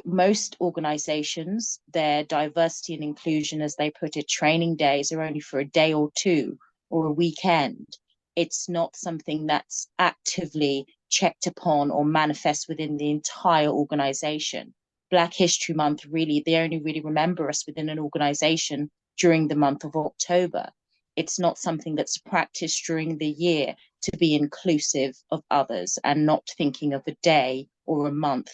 most organizations, their diversity and inclusion, as they put it, training days are only for a day or two or a weekend. It's not something that's actively checked upon or manifests within the entire organization. Black History Month, really, they only really remember us within an organization during the month of October. It's not something that's practiced during the year to be inclusive of others and not thinking of a day or a month.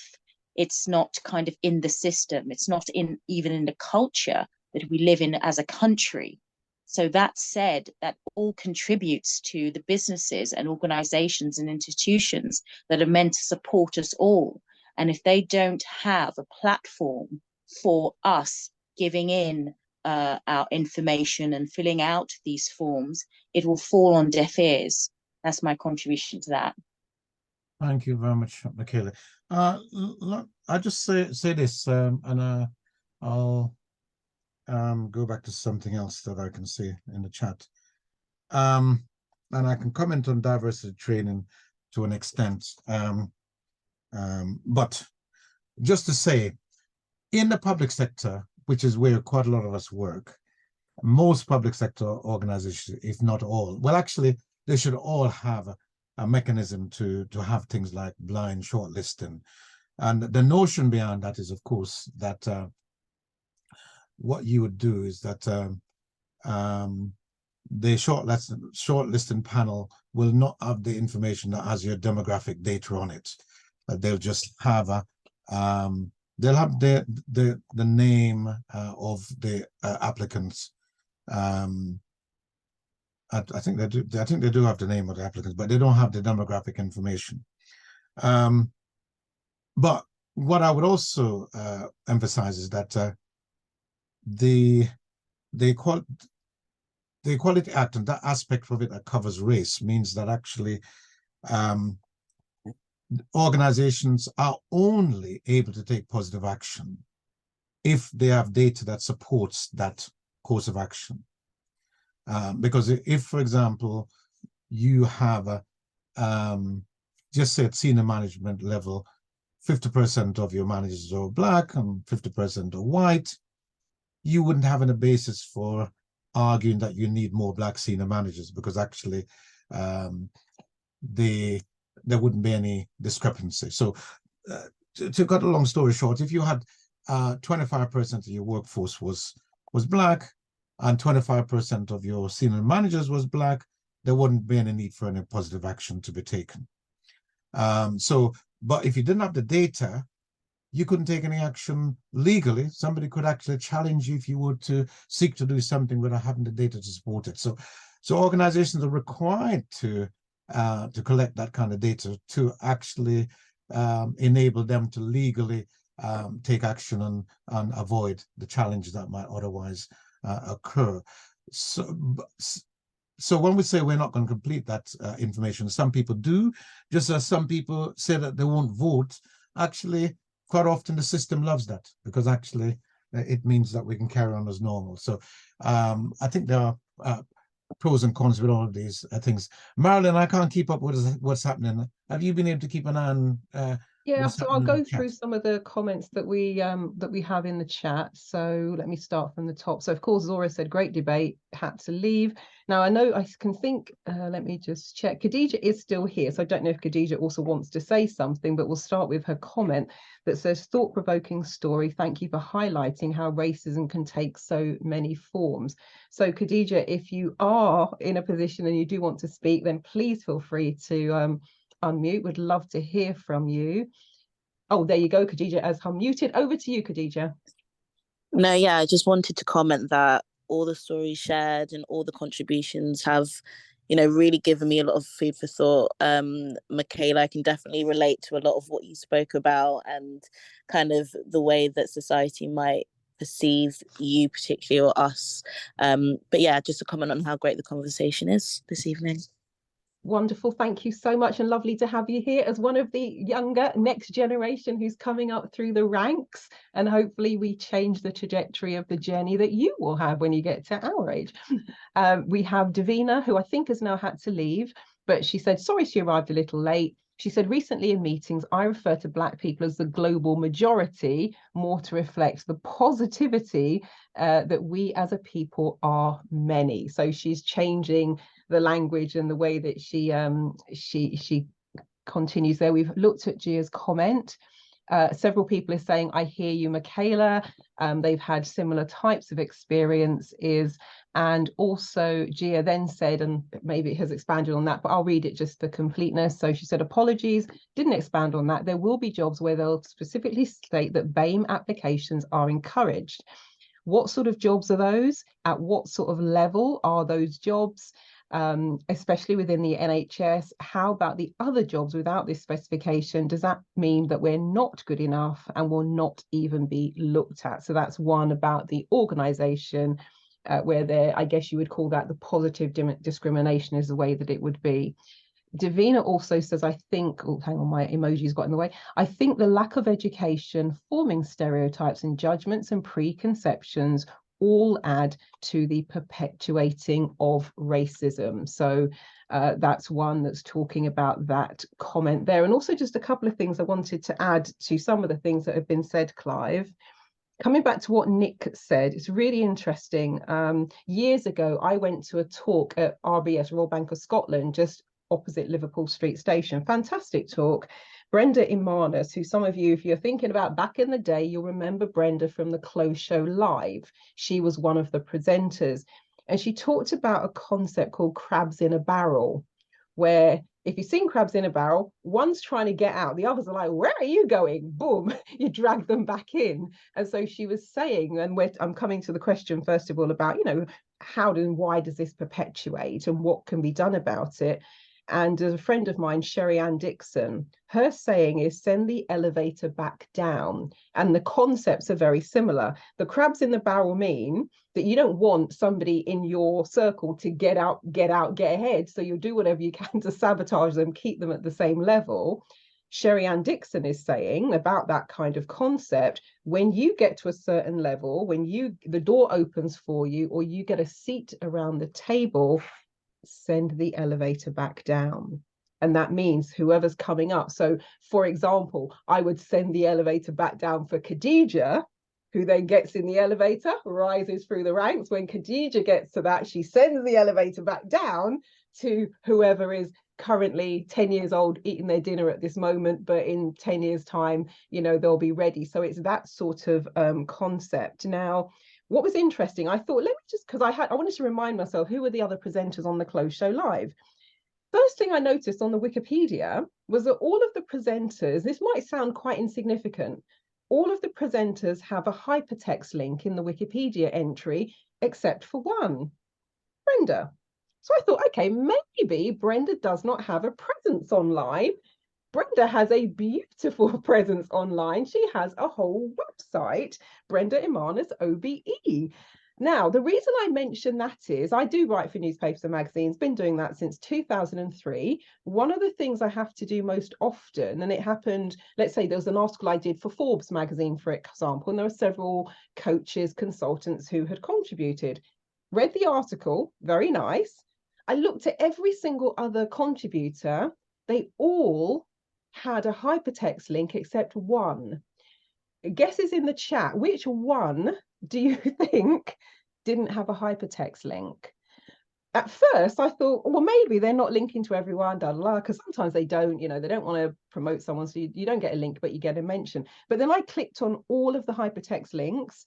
It's not kind of in the system. It's not even in the culture that we live in as a country. So that said, that all contributes to the businesses and organizations and institutions that are meant to support us all. And if they don't have a platform for us giving in our information and filling out these forms, it will fall on deaf ears. That's my contribution to that. Thank you very much, Michaela. I just say this, and I'll go back to something else that I can see in the chat. And I can comment on diversity training to an extent. But just to say, in the public sector, which is where quite a lot of us work, most public sector organizations, if not all, well, actually, they should all have a mechanism to have things like blind shortlisting. And the notion behind that is, of course, that what you would do is that the shortlisting panel will not have the information that has your demographic data on it. They'll just have they'll have the name of the applicants. I think they do. I think they do have the name of the applicants, but they don't have the demographic information. But what I would also emphasize is that the Equality Act and that aspect of it that covers race means that actually organizations are only able to take positive action if they have data that supports that course of action. Because if, for example, you have just say at senior management level, 50% of your managers are Black and 50% are white, you wouldn't have any basis for arguing that you need more Black senior managers, because actually there wouldn't be any discrepancy. So to cut a long story short, if you had 25% of your workforce was Black and 25% of your senior managers was Black, there wouldn't be any need for any positive action to be taken. But if you didn't have the data, you couldn't take any action legally. Somebody could actually challenge you if you were to seek to do something without having the data to support it. So organizations are required to to collect that kind of data to actually enable them to legally take action and avoid the challenges that might otherwise occur. So when we say we're not going to complete that information, some people do, just as some people say that they won't vote. Actually, quite often the system loves that, because actually it means that we can carry on as normal. So I think there are pros and cons with all of these things. Marilyn, I can't keep up with what's happening. Have you been able to keep an eye on Yeah, what's so I'll happening in go the chat? through some of the comments that we have in the chat. So let me start from the top. So of course, Zora said, great debate, had to leave. Now I know I can think, let me just check. Khadija is still here. So I don't know if Khadija also wants to say something, but we'll start with her comment that says, thought-provoking story. Thank you for highlighting how racism can take so many forms. So Khadija, if you are in a position and you do want to speak, then please feel free to unmute. Would love to hear from you. Oh, there you go. Khadija has unmuted. Over to you, Khadija. No, yeah, I just wanted to comment that all the stories shared and all the contributions have, really given me a lot of food for thought. Michaela, I can definitely relate to a lot of what you spoke about and kind of the way that society might perceive you particularly, or us. But yeah, just a comment on how great the conversation is this evening. Wonderful. Thank you so much, and lovely to have you here as one of the younger next generation who's coming up through the ranks, and hopefully we change the trajectory of the journey that you will have when you get to our age. We have Davina, who I think has now had to leave, but she said, sorry she arrived a little late. She said, recently in meetings, I refer to Black people as the global majority, more to reflect the positivity that we as a people are many. So she's changing the language and the way that she continues there. We've looked at Gia's comment. Several people are saying, I hear you, Michaela. They've had similar types of experiences. And also Gia then said, and maybe it has expanded on that, but I'll read it just for completeness. So she said, apologies, didn't expand on that. There will be jobs where they'll specifically state that BAME applications are encouraged. What sort of jobs are those? At what sort of level are those jobs? Especially within the NHS, how about the other jobs without this specification? Does that mean that we're not good enough and will not even be looked at? So that's one about the organisation where there, I guess you would call that the positive discrimination is the way that it would be. Davina also says, I think, oh, hang on, my emoji's got in the way. I think the lack of education forming stereotypes and judgments and preconceptions all add to the perpetuating of racism. So that's one that's talking about that comment there. And also just a couple of things I wanted to add to some of the things that have been said, Clive. Coming back to what Nick said, it's really interesting. Years ago, I went to a talk at RBS, Royal Bank of Scotland, just opposite Liverpool Street Station. Fantastic talk. Brenda Imanis, who some of you, if you're thinking about back in the day, you'll remember Brenda from the Close Show Live. She was one of the presenters, and she talked about a concept called crabs in a barrel, where if you've seen crabs in a barrel, one's trying to get out, the others are like, where are you going? Boom, you drag them back in. And so she was saying, and I'm coming to the question, first of all, about, how and why does this perpetuate and what can be done about it? And a friend of mine, Sherry Ann Dixon, her saying is send the elevator back down. And the concepts are very similar. The crabs in the barrel mean that you don't want somebody in your circle to get out, get ahead. So you'll do whatever you can to sabotage them, keep them at the same level. Sherry Ann Dixon is saying about that kind of concept, when you get to a certain level, when the door opens for you, or you get a seat around the table, send the elevator back down. And that means whoever's coming up. So for example, I would send the elevator back down for Khadija, who then gets in the elevator, rises through the ranks. When Khadija gets to that, she sends the elevator back down to whoever is currently 10 years old eating their dinner at this moment, but in 10 years time, they'll be ready. So it's that sort of concept. Now, what was interesting, I thought, let me just, because I wanted to remind myself, who were the other presenters on the Close Show Live? First thing I noticed on the Wikipedia was that all of the presenters, this might sound quite insignificant, all of the presenters have a hypertext link in the Wikipedia entry, except for one, Brenda. So I thought, okay, maybe Brenda does not have a presence online. Brenda has a beautiful presence online. She has a whole website, Brenda Imana's OBE. Now, the reason I mention that is I do write for newspapers and magazines, been doing that since 2003. One of the things I have to do most often, and it happened, let's say there was an article I did for Forbes magazine, for example, and there were several coaches, consultants who had contributed. Read the article, very nice. I looked at every single other contributor. They all had a hypertext link except one. Guesses in the chat, which one do you think didn't have a hypertext link? At first I thought, well, maybe they're not linking to everyone, because sometimes they don't, they don't want to promote someone, so you don't get a link, but you get a mention. But then I clicked on all of the hypertext links,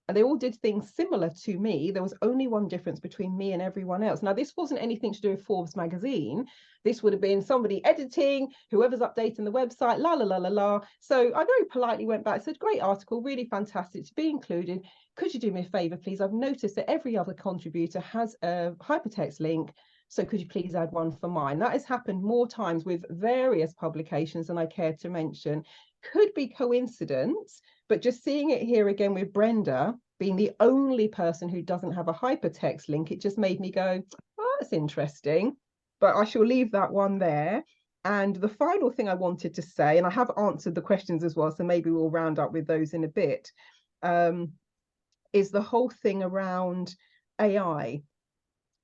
and they all did things similar to me. There was only one difference between me and everyone else. Now, this wasn't anything to do with Forbes magazine. This would have been somebody editing, whoever's updating the website, la, la, la, la, la. So I very politely went back, said, great article, really fantastic to be included. Could you do me a favor, please? I've noticed that every other contributor has a hypertext link. So could you please add one for mine? That has happened more times with various publications than I care to mention. Could be coincidence, but just seeing it here again with Brenda being the only person who doesn't have a hypertext link, it just made me go, oh, that's interesting. But I shall leave that one there. And the final thing I wanted to say, and I have answered the questions as well, so maybe we'll round up with those in a bit, is the whole thing around AI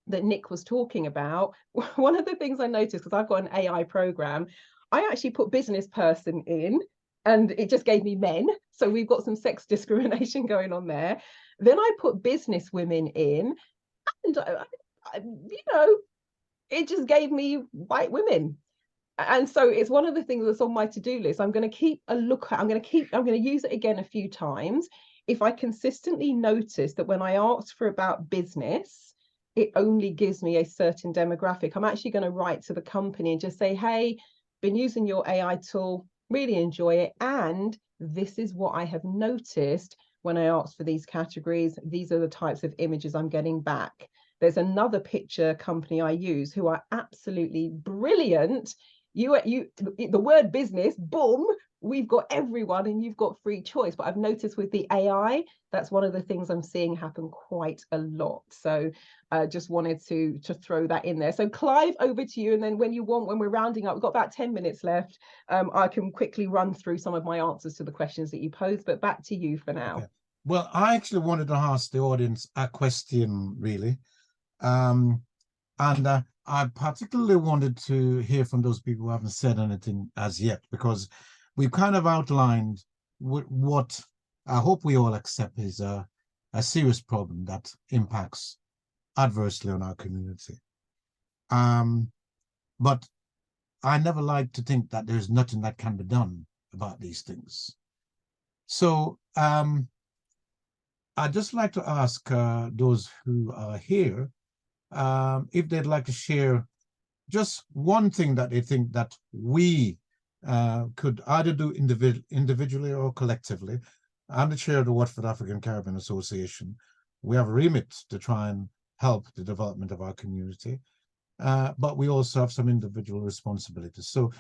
that Nick was talking about. One of the things I noticed, because I've got an AI program, I actually put business person in, and it just gave me men. So we've got some sex discrimination going on there. Then I put business women in, and it just gave me white women. And so it's one of the things that's on my to-do list. I'm going to keep a look at, I'm going to use it again a few times. If I consistently notice that when I ask for about business, it only gives me a certain demographic, I'm actually going to write to the company and just say, hey, been using your AI tool, really enjoy it. And this is what I have noticed when I ask for these categories. These are the types of images I'm getting back. There's another picture company I use who are absolutely brilliant. The word business, boom, we've got everyone and you've got free choice. But I've noticed with the AI, that's one of the things I'm seeing happen quite a lot. So just wanted to throw that in there. So Clive, over to you. And then when we're rounding up, we've got about 10 minutes left. I can quickly run through some of my answers to the questions that you posed, but back to you for now. Okay. Well, I actually wanted to ask the audience a question, really. And I particularly wanted to hear from those people who haven't said anything as yet, because we've kind of outlined what I hope we all accept is a serious problem that impacts adversely on our community. But I never like to think that there's nothing that can be done about these things. So I'd just like to ask those who are here if they'd like to share just one thing that they think that we could either do individually or collectively. I'm the chair of the Watford African Caribbean Association. We have a remit to try and help the development of our community, but we also have some individual responsibilities. So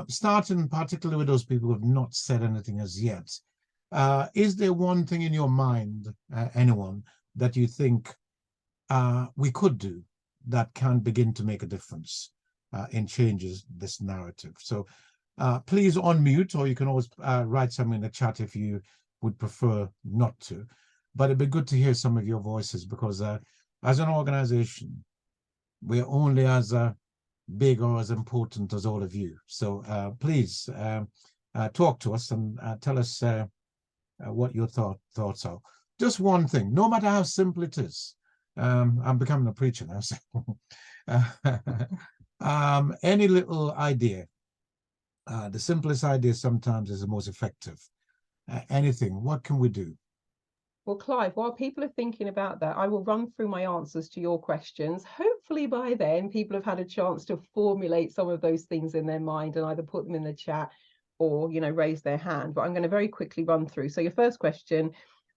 starting particularly with those people who have not said anything as yet, is there one thing in your mind, anyone, that you think we could do that can begin to make a difference in changes this narrative? So please unmute, or you can always write something in the chat if you would prefer not to. But it'd be good to hear some of your voices, because as an organization, we're only as big or as important as all of you. So please talk to us and tell us what your thoughts are. Just one thing, no matter how simple it is. I'm becoming a preacher now. So any little idea, the simplest idea sometimes is the most effective. Anything, what can we do? Well, Clive, while people are thinking about that, I will run through my answers to your questions. Hopefully by then, people have had a chance to formulate some of those things in their mind and either put them in the chat or, raise their hand. But I'm going to very quickly run through. So your first question,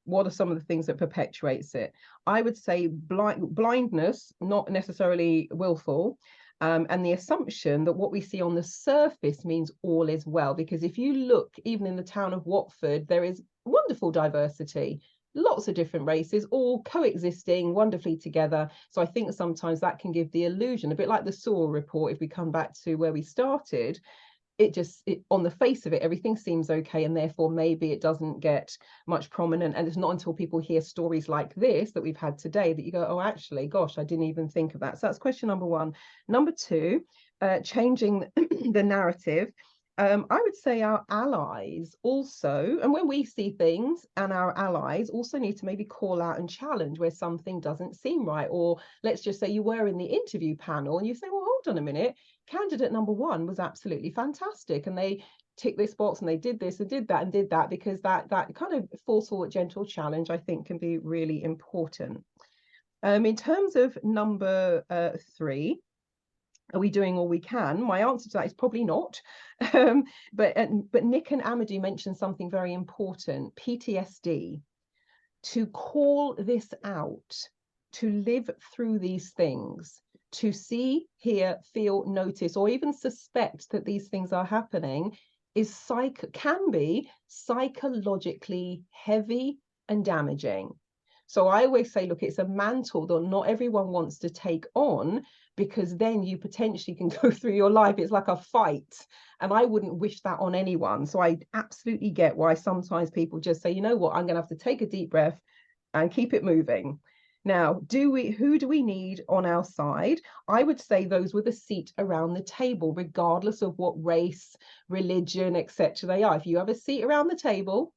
what are some of the things that perpetuates it? I would say blindness, not necessarily willful, and the assumption that what we see on the surface means all is well. Because if you look, even in the town of Watford, there is wonderful diversity, lots of different races, all coexisting wonderfully together. So I think sometimes that can give the illusion, a bit like the Sewell report, if we come back to where we started, it on the face of it, everything seems okay, and therefore maybe it doesn't get much prominent. And it's not until people hear stories like this that we've had today that you go, oh, actually, gosh, I didn't even think of that. So that's question number one. Number two, changing the narrative. I would say our allies also, and when we see things, and our allies also need to maybe call out and challenge where something doesn't seem right. Or let's just say you were in the interview panel and you say, well, hold on a minute, candidate number one was absolutely fantastic, and they ticked this box and they did this and did that and did that, because that kind of forceful, gentle challenge, I think, can be really important. In terms of number three, are we doing all we can? My answer to that is probably not. But Nick and Amadou mentioned something very important: PTSD. To call this out, to live through these things, to see, hear, feel, notice, or even suspect that these things are happening can be psychologically heavy and damaging. So I always say, look, it's a mantle that not everyone wants to take on, because then you potentially can go through your life. It's like a fight. And I wouldn't wish that on anyone. So I absolutely get why sometimes people just say, you know what, I'm going to have to take a deep breath and keep it moving. Now, who do we need on our side? I would say those with a seat around the table, regardless of what race, religion, etc. they are. If you have a seat around the table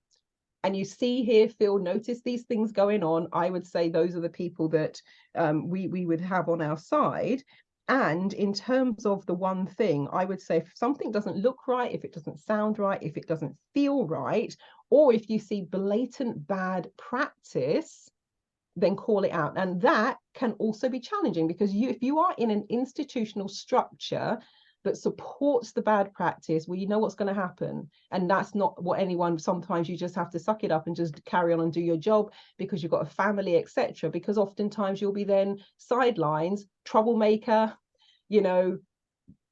and you see, hear, feel, notice these things going on, I would say those are the people that we would have on our side. And in terms of the one thing, I would say if something doesn't look right, if it doesn't sound right, if it doesn't feel right, or if you see blatant bad practice, then call it out. And that can also be challenging, because if you are in an institutional structure that supports the bad practice, well, you know what's going to happen. And that's not what anyone, sometimes you just have to suck it up and just carry on and do your job because you've got a family, etc. Because oftentimes you'll be then sidelines, troublemaker,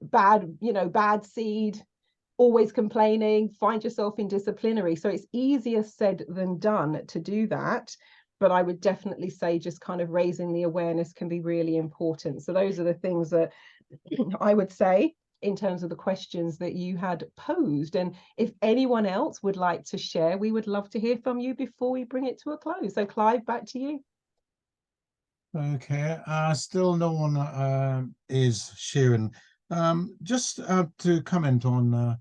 bad seed, always complaining, find yourself in disciplinary. So it's easier said than done to do that. But I would definitely say just kind of raising the awareness can be really important. So those are the things that I would say in terms of the questions that you had posed. And if anyone else would like to share, we would love to hear from you before we bring it to a close. So Clive, back to you. Okay, still no one is sharing. Just to comment on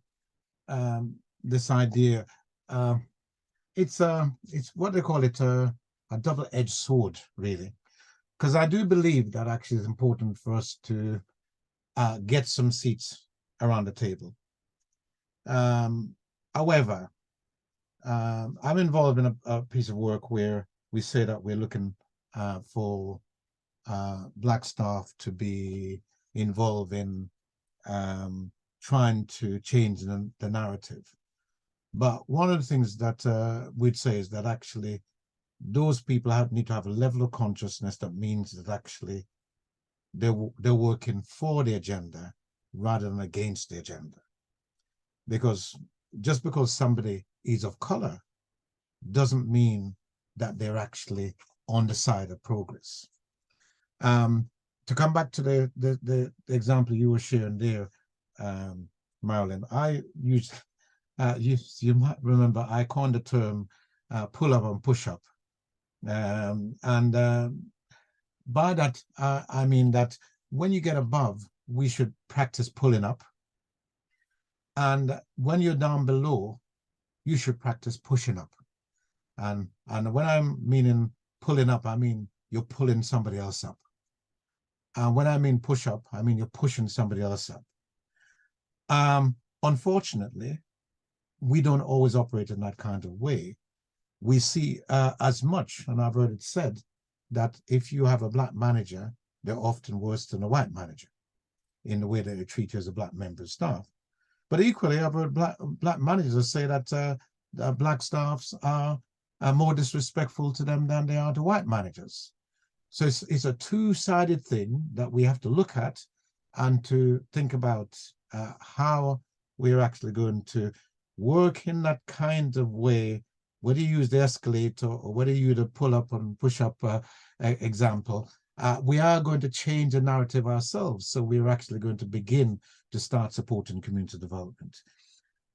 this idea, it's what they call it, a double-edged sword, really, because I do believe that actually it's important for us to get some seats around the table. However, I'm involved in a piece of work where we say that we're looking for Black staff to be involved in trying to change the narrative. But one of the things that we'd say is that actually those people need to have a level of consciousness that means that actually they're working for the agenda rather than against the agenda. Because just because somebody is of color doesn't mean that they're actually on the side of progress. To come back to the example you were sharing there, Marilyn, I used, you might remember, I coined the term pull up and push up. By that, I mean that when you get above, we should practice pulling up. And when you're down below, you should practice pushing up. And when I'm meaning pulling up, I mean you're pulling somebody else up. And when I mean push up, I mean you're pushing somebody else up. Unfortunately, we don't always operate in that kind of way. We see as much, and I've heard it said, that if you have a Black manager, they're often worse than a white manager in the way that they treat you as a Black member of staff. But equally, I've heard Black managers say that Black staffs are more disrespectful to them than they are to white managers. So it's a two-sided thing that we have to look at and to think about how we're actually going to work in that kind of way, whether you use the escalator or whether you use the pull up and push up example. We are going to change the narrative ourselves. So we're actually going to begin to start supporting community development.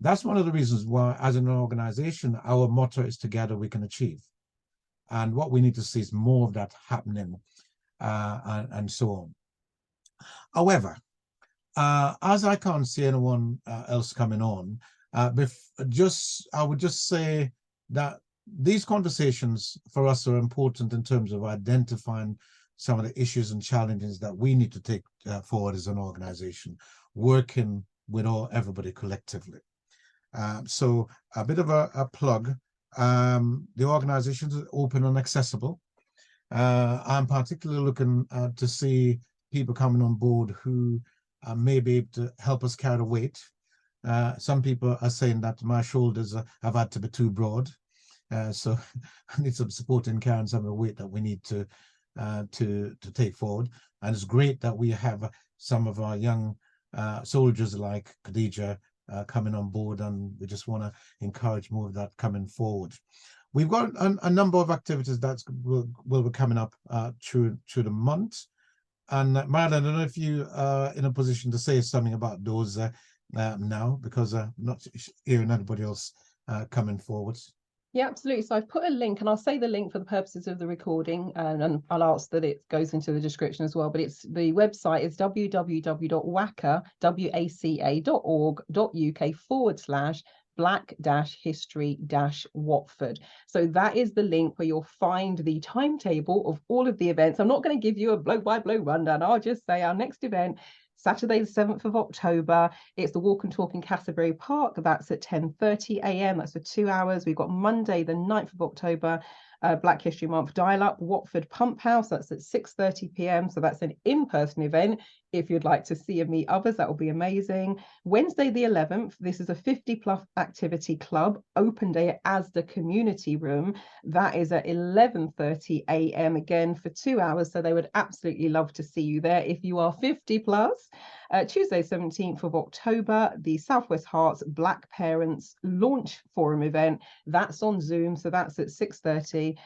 That's one of the reasons why, as an organization, our motto is together we can achieve. And what we need to see is more of that happening and so on. However, as I can't see anyone else coming on, I would just say that these conversations for us are important in terms of identifying some of the issues and challenges that we need to take forward as an organization, working with everybody collectively. So a bit of a plug. The organization is open and accessible. I'm particularly looking to see people coming on board who may be able to help us carry the weight. Some people are saying that my shoulders have had to be too broad. So I need some support in carrying some of the weight that we need to take forward. And it's great that we have some of our young soldiers like Khadija coming on board, and we just want to encourage more of that coming forward. We've got a number of activities that will be coming up through the month. And Marilyn, I don't know if you are in a position to say something about those now, because I'm not hearing anybody else coming forward. Yeah, absolutely. So I've put a link, and I'll say the link for the purposes of the recording, and I'll ask that it goes into the description as well. But the website is www.waca.uk/Black-History-Watford. So that is the link where you'll find the timetable of all of the events. I'm not going to give you a blow-by-blow rundown. I'll just say our next event, Saturday, the 7th of October, it's the Walk and Talk in Canterbury Park. That's at 10:30 a.m. That's for 2 hours. We've got Monday, the 9th of October, Black History Month Dial-Up, Watford Pump House. That's at 6:30 p.m. So that's an in-person event. If you'd like to see and meet others, that will be amazing. Wednesday, the 11th, this is a 50+ activity club, open day at Asda Community Room. That is at 11:30 a.m. again for 2 hours. So they would absolutely love to see you there if you are 50+. Tuesday, 17th of October, the Southwest Hearts Black Parents Launch Forum event. That's on Zoom, so that's at 6:30.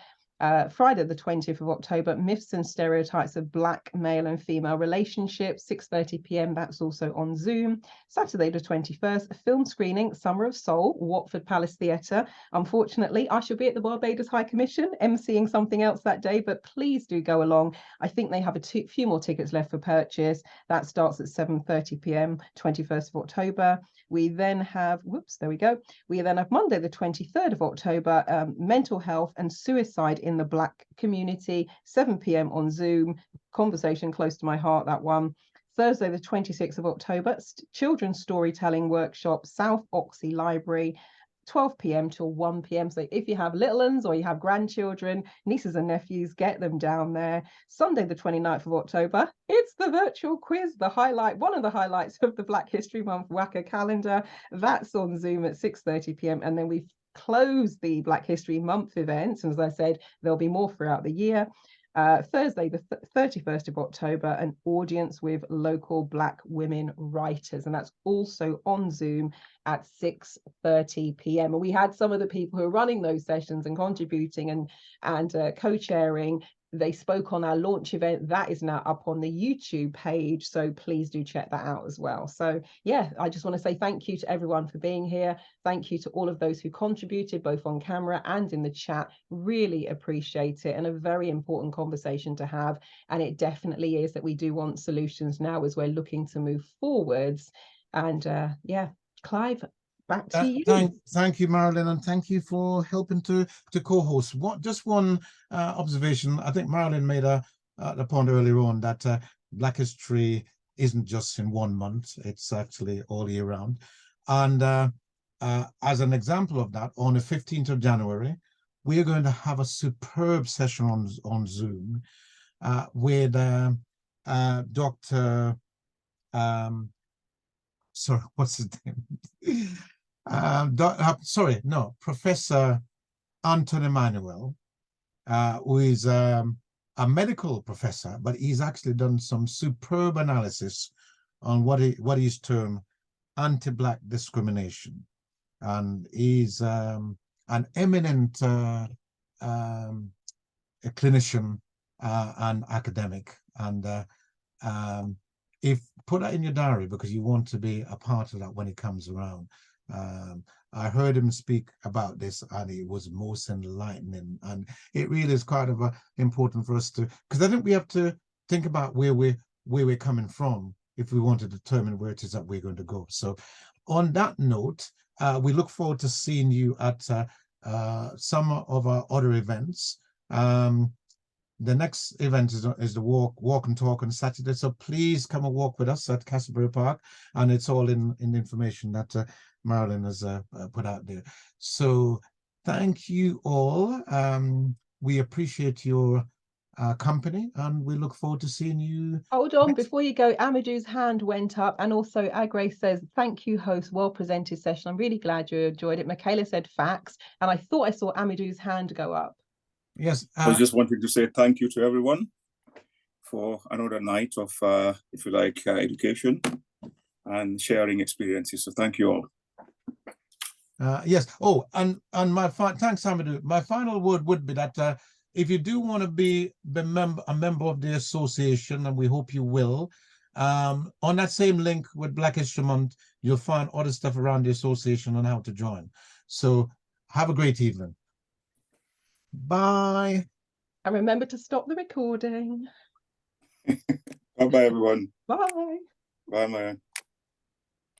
Friday, the 20th of October, Myths and Stereotypes of Black Male and Female Relationships, 6:30 p.m. That's also on Zoom. Saturday, the 21st, a film screening, Summer of Soul, Watford Palace Theatre. Unfortunately, I shall be at the Barbados High Commission emceeing something else that day, but please do go along. I think they have a few more tickets left for purchase. That starts at 7:30 p.m, 21st of October. We then have, there we go. We then have Monday, the 23rd of October, Mental Health and Suicide in the Black Community, 7 p.m. on Zoom. Conversation close to my heart, that one. Thursday, the 26th of October, Children's Storytelling Workshop, South Oxley Library, 12 p.m. till 1 p.m. So if you have little ones or you have grandchildren, nieces and nephews, get them down there. Sunday, the 29th of October, it's the virtual quiz, one of the highlights of the Black History Month WACA calendar. That's on Zoom at 6:30 p.m. And then we've closed the Black History Month events. And as I said, there'll be more throughout the year. Thursday, the 31st of October, an audience with local Black women writers, and that's also on Zoom at 6:30 p.m. And we had some of the people who are running those sessions and contributing and co-chairing. They spoke on our launch event. That is now up on the YouTube page, so please do check that out as well. So yeah, I just want to say thank you to everyone for being here. Thank you to all of those who contributed, both on camera and in the chat. Really appreciate it, and a very important conversation to have. And it definitely is that we do want solutions now as we're looking to move forwards. And yeah, Clive, back to you. Thank you, Marilyn, and thank you for helping to co-host. Just one observation. I think Marilyn made a point earlier on that Black History isn't just in one month; it's actually all year round. And as an example of that, on the 15th of January, we are going to have a superb session on Zoom with Dr. Sorry, what's his name? Professor Anton Emmanuel, who is a medical professor, but he's actually done some superb analysis on what he's termed anti-Black discrimination. And he's an eminent a clinician and academic. And if put that in your diary, because you want to be a part of that when it comes around. I heard him speak about this, and it was most enlightening. And it really is kind of important for us to, because I think we have to think about where we're coming from if we want to determine where it is that we're going to go. So, on that note, we look forward to seeing you at some of our other events. The next event is the walk and talk on Saturday. So please come and walk with us at Castleberry Park, and it's all in the information that Marilyn has put out there. So thank you all. We appreciate your company, and we look forward to seeing you. Hold on, before you go, Amadou's hand went up, and also Agre says, thank you, host, well presented session. I'm really glad you enjoyed it. Michaela said facts, and I thought I saw Amadou's hand go up. Yes. I was just wanting to say thank you to everyone for another night of, if you like, education and sharing experiences. So thank you all. Yes. Oh, and thanks, Amadou. My final word would be that if you do want to be a member of the association, and we hope you will, on that same link with Black History Month, you'll find other stuff around the association on how to join. So have a great evening. Bye. And remember to stop the recording. Bye-bye, everyone. Bye. Bye, man.